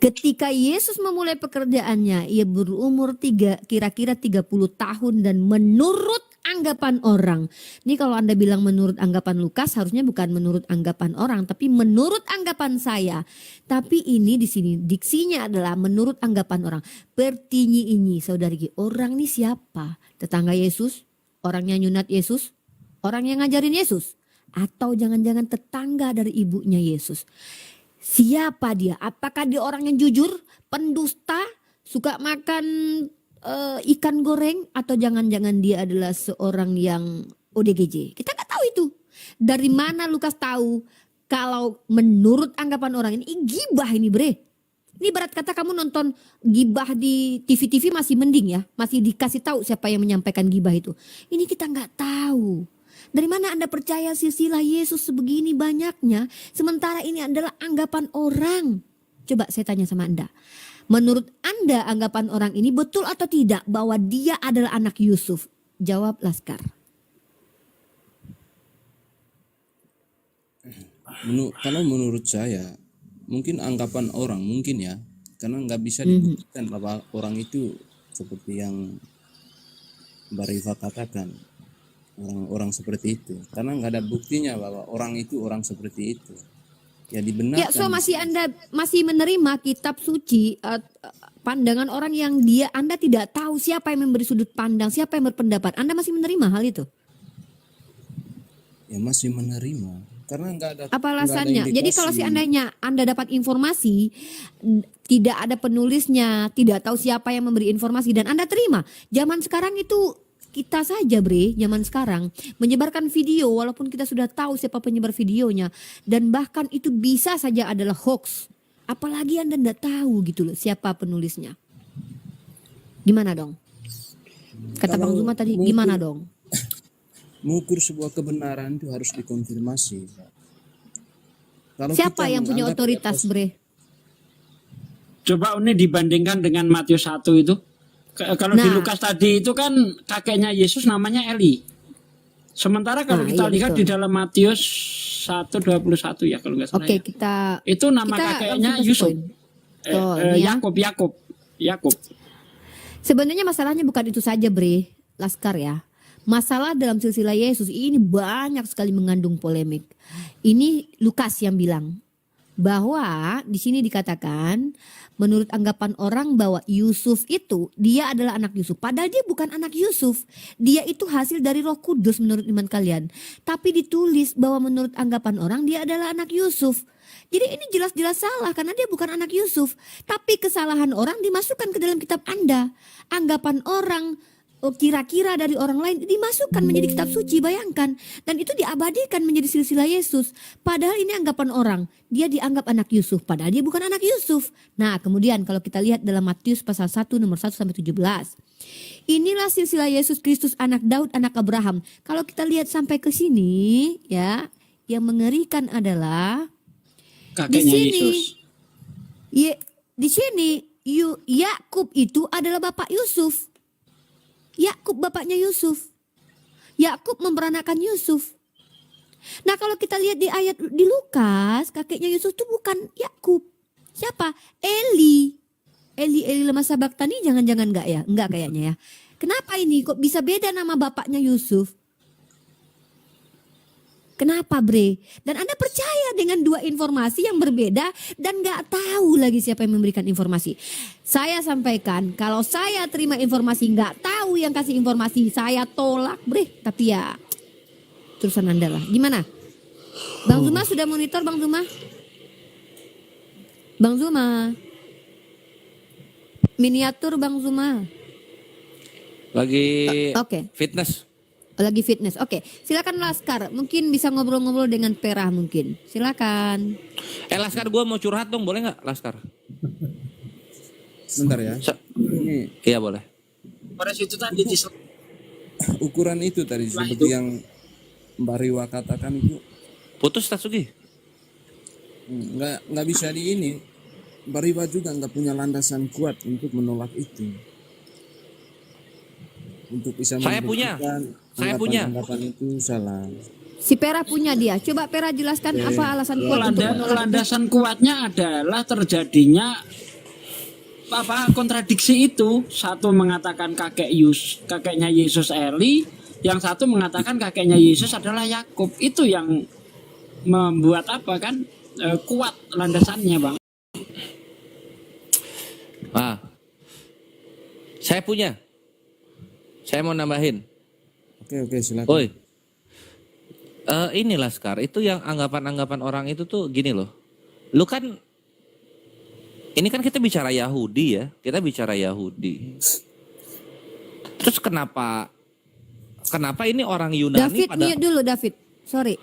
Ketika Yesus memulai pekerjaannya, ia berumur kira-kira 30 tahun dan menurut anggapan orang. Ini kalau Anda bilang menurut anggapan Lukas, harusnya bukan menurut anggapan orang, tapi menurut anggapan saya. Tapi ini di sini diksinya adalah menurut anggapan orang. Pertinyi ini, saudari, orang ini siapa? Tetangga Yesus? Orang yang nyunat Yesus? Orang yang ngajarin Yesus? Atau jangan-jangan tetangga dari ibunya Yesus? Siapa dia? Apakah dia orang yang jujur, pendusta, suka makan ikan goreng, atau jangan-jangan dia adalah seorang yang ODGJ? Kita nggak tahu itu. Dari mana Lukas tahu kalau menurut anggapan orang ini gibah ini, bre? Ini berat kata kamu nonton gibah di TV-TV masih mending ya, masih dikasih tahu siapa yang menyampaikan gibah itu. Ini kita nggak tahu. Dari mana Anda percaya silsilah Yesus sebegini banyaknya, sementara ini adalah anggapan orang? Coba saya tanya sama Anda. Menurut Anda anggapan orang ini betul atau tidak bahwa dia adalah anak Yusuf? Jawab Laskar. Kalau menurut saya, mungkin anggapan orang mungkin ya, karena nggak bisa dibuktikan bahwa orang itu seperti yang Mbak Riva katakan, orang seperti itu, karena nggak ada buktinya bahwa orang itu orang seperti itu. Ya dibenarkan. Ya, so Anda masih menerima kitab suci, pandangan orang yang Anda tidak tahu siapa yang memberi sudut pandang, siapa yang berpendapat. Anda masih menerima hal itu? Ya masih menerima, karena nggak ada. Apa alasannya? Jadi kalau seandainya Anda dapat informasi, tidak ada penulisnya, tidak tahu siapa yang memberi informasi dan Anda terima. Zaman sekarang itu kita saja, bre, zaman sekarang menyebarkan video walaupun kita sudah tahu siapa penyebar videonya, dan bahkan itu bisa saja adalah hoax. Apalagi Anda tidak tahu gitu loh siapa penulisnya. Gimana dong? Kata Bang Zuma tadi, gimana dong? Mengukur sebuah kebenaran itu harus dikonfirmasi. Kalau siapa kita yang punya menganggap otoritas, bre? Coba ini dibandingkan dengan Matius 1 itu. Kalau di Lukas tadi itu kan kakeknya Yesus namanya Eli. Sementara kalau kita lihat di dalam Matius 1:21 ya kalau nggak salah. Oke, ya. Itu nama kakeknya Yusuf. Yakub. Sebenarnya masalahnya bukan itu saja, bre, Laskar ya. Masalah dalam silsilah Yesus ini banyak sekali mengandung polemik. Ini Lukas yang bilang bahwa di sini dikatakan menurut anggapan orang bahwa Yusuf itu dia adalah anak Yusuf. Padahal dia bukan anak Yusuf. Dia itu hasil dari Roh Kudus menurut iman kalian. Tapi ditulis bahwa menurut anggapan orang dia adalah anak Yusuf. Jadi ini jelas-jelas salah karena dia bukan anak Yusuf. Tapi kesalahan orang dimasukkan ke dalam kitab Anda. Anggapan orang, kira-kira dari orang lain dimasukkan menjadi kitab suci, bayangkan. Dan itu diabadikan menjadi silsilah Yesus. Padahal ini anggapan orang. Dia dianggap anak Yusuf, padahal dia bukan anak Yusuf. Nah, kemudian kalau kita lihat dalam Matius pasal 1 nomor 1-17. Inilah silsilah Yesus Kristus anak Daud, anak Abraham. Kalau kita lihat sampai ke sini ya, yang mengerikan adalah kakeknya di sini. Yesus. Di sini Yakub itu adalah bapak Yusuf. Yakub bapaknya Yusuf. Yakub memperanakan Yusuf. Nah, kalau kita lihat di ayat di Lukas, kakeknya Yusuf itu bukan Yakub. Siapa? Eli lama sabaktani, jangan-jangan enggak ya? Enggak kayaknya ya. Kenapa ini kok bisa beda nama bapaknya Yusuf? Kenapa, bre? Dan Anda percaya dengan dua informasi yang berbeda dan gak tahu lagi siapa yang memberikan informasi. Saya sampaikan, kalau saya terima informasi gak tahu yang kasih informasi, saya tolak, bre. Tapi ya, terusan Anda lah. Gimana? Bang Zuma sudah monitor, Bang Zuma? Bang Zuma. Miniatur Bang Zuma. Lagi fitness. Lagi fitness. Oke, silakan Laskar. Mungkin bisa ngobrol-ngobrol dengan Perah mungkin. Silakan. Laskar, gue mau curhat dong, boleh nggak, Laskar? Sebentar ya. Ini Iya boleh. Pada situ tadi ukuran itu tadi seperti yang Mbak Riwa katakan itu Putus Tatsugi. nggak bisa di ini. Mbak Riwa juga nggak punya landasan kuat untuk menolak itu. untuk bisa Saya punya. membuktikan Saya punya. anggapan-anggapan itu salah. Si Pera punya dia. Coba Pera jelaskan apa alasan kuat untuk menolak. Landasan kuatnya adalah terjadinya kontradiksi itu. Satu mengatakan kakeknya Yesus Eli, yang satu mengatakan kakeknya Yesus adalah Yakub. Itu yang membuat kuat landasannya, Bang. Saya punya. Saya mau nambahin. Oke, silakan. Oi. Ini Laskar, itu yang anggapan-anggapan orang itu tuh gini loh. Lu kan, ini kan kita bicara Yahudi ya. Kita bicara Yahudi. Terus kenapa ini orang Yunani David mute dulu David. Sorry.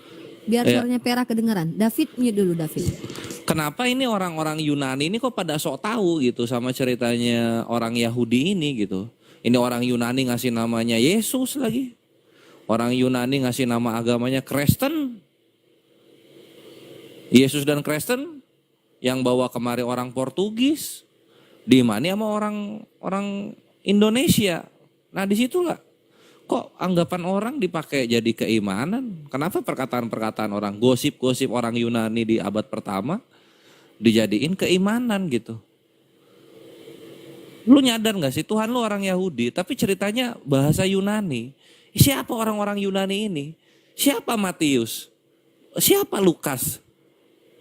Biar Iya. suaranya Pera kedengaran. David mute dulu David. Kenapa ini orang-orang Yunani ini kok pada sok tahu gitu sama ceritanya orang Yahudi ini gitu. Ini orang Yunani ngasih namanya Yesus lagi. Orang Yunani ngasih nama agamanya Kristen. Yesus dan Kristen yang bawa kemari orang Portugis. Dimani sama orang Indonesia. Nah disitulah kok anggapan orang dipakai jadi keimanan. Kenapa perkataan-perkataan orang, gosip-gosip orang Yunani di abad pertama dijadiin keimanan gitu. Lu nyadar gak sih Tuhan lu orang Yahudi tapi ceritanya bahasa Yunani. Siapa orang-orang Yunani ini? Siapa Matius? Siapa Lukas?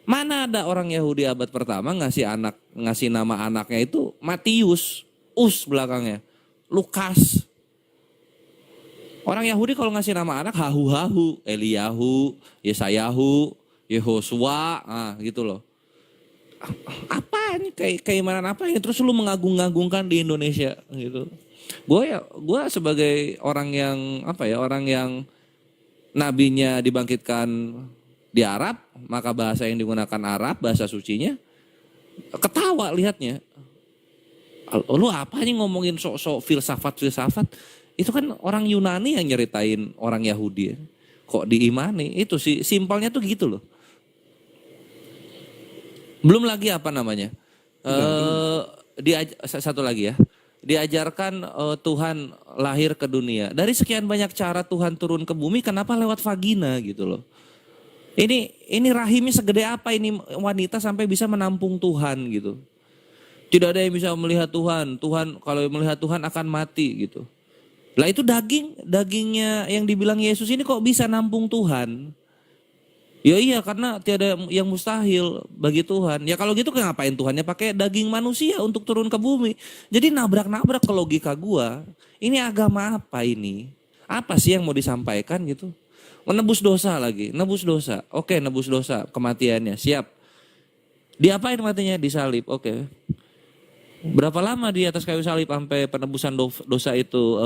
Mana ada orang Yahudi abad pertama ngasih nama anaknya itu Matius, belakangnya, Lukas. Orang Yahudi kalau ngasih nama anak Hahu, Eliyahu, Yesayahu, Yehosua, gitu loh. Apa ini keimanan apa ini? Terus lu mengagung-agungkan di Indonesia gitu. Gue sebagai orang yang nabinya dibangkitkan di Arab, maka bahasa yang digunakan Arab, bahasa sucinya, ketawa lihatnya. Lu apa nih ngomongin sok-sok filsafat? Itu kan orang Yunani yang nyeritain orang Yahudi. Kok diimani? Itu sih simpelnya tuh gitu loh. Belum lagi apa namanya? Satu lagi ya. Diajarkan Tuhan lahir ke dunia. Dari sekian banyak cara Tuhan turun ke bumi, kenapa lewat vagina gitu loh. Ini rahimnya segede apa ini wanita sampai bisa menampung Tuhan gitu. Tidak ada yang bisa melihat Tuhan. Tuhan kalau melihat Tuhan akan mati gitu. Lah itu dagingnya yang dibilang Yesus ini kok bisa nampung Tuhan? Ya iya karena tiada yang mustahil bagi Tuhan. Ya kalau gitu ngapain Tuhannya pakai daging manusia untuk turun ke bumi? Jadi nabrak-nabrak ke logika gua. Ini agama apa ini? Apa sih yang mau disampaikan gitu? Menebus dosa lagi, nebus dosa. Oke, nebus dosa, kematiannya, siap. Diapain matinya? Disalib, oke. Berapa lama di atas kayu salib sampai penebusan dosa itu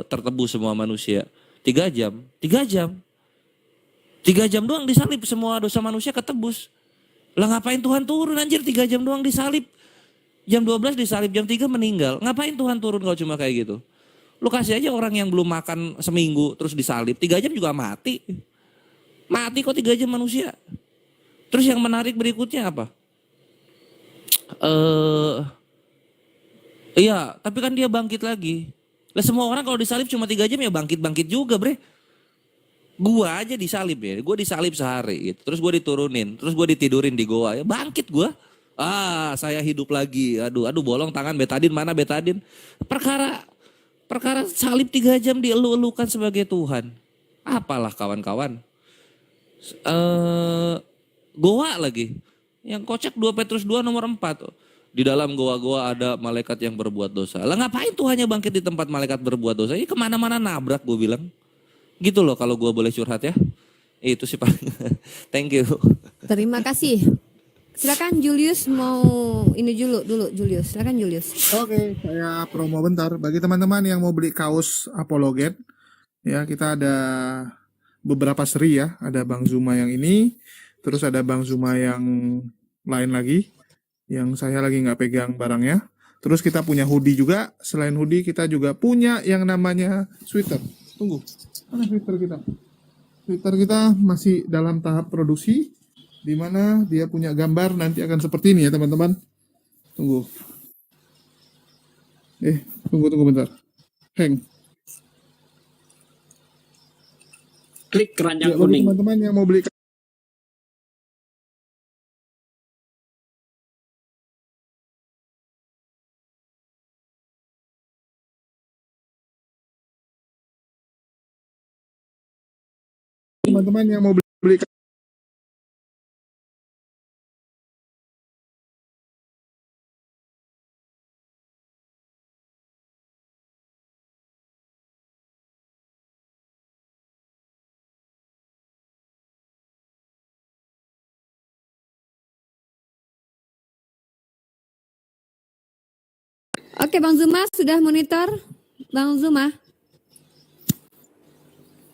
tertebus semua manusia? 3 jam. 3 jam doang disalib semua dosa manusia ketebus. Lah ngapain Tuhan turun anjir 3 jam doang disalib. Jam 12 disalib, jam 3 meninggal. Ngapain Tuhan turun kalau cuma kayak gitu? Lu kasih aja orang yang belum makan seminggu terus disalib. 3 jam juga mati. Mati kok 3 jam manusia. Terus yang menarik berikutnya apa? Iya, tapi kan dia bangkit lagi. Lah semua orang kalau disalib cuma 3 jam ya bangkit-bangkit juga bre. Gua aja disalib ya, gue disalib sehari gitu. Terus gue diturunin, terus gue ditidurin di goa ya, bangkit gue. Saya hidup lagi. Aduh bolong tangan, betadin mana betadin. Perkara salib 3 jam dielu-elukan sebagai Tuhan. Apalah kawan-kawan. Goa lagi. Yang kocak 2 Petrus 2 nomor 4. Di dalam goa-goa ada malaikat yang berbuat dosa. Lah ngapain Tuhannya bangkit di tempat malaikat berbuat dosa? Ini kemana-mana nabrak gue bilang. Gitu loh kalau gue boleh curhat ya. Itu sih paling. Thank you. Terima kasih. Silakan Julius mau ini dulu Julius. Silakan Julius. Oke, saya promo bentar. Bagi teman-teman yang mau beli kaos Apologet, ya kita ada beberapa seri ya. Ada Bang Zuma yang ini, terus ada Bang Zuma yang lain lagi, yang saya lagi nggak pegang barangnya. Terus kita punya hoodie juga. Selain hoodie kita juga punya yang namanya sweater. Tunggu, mana sweater kita? Sweater kita masih dalam tahap produksi, di mana dia punya gambar nanti akan seperti ini ya teman-teman. Tunggu. Tunggu bentar. Hang. klik keranjang Ya, bagi kuning. teman-teman yang mau beli teman-teman yang mau beli Oke, Bang Zuma sudah monitor? Bang Zuma?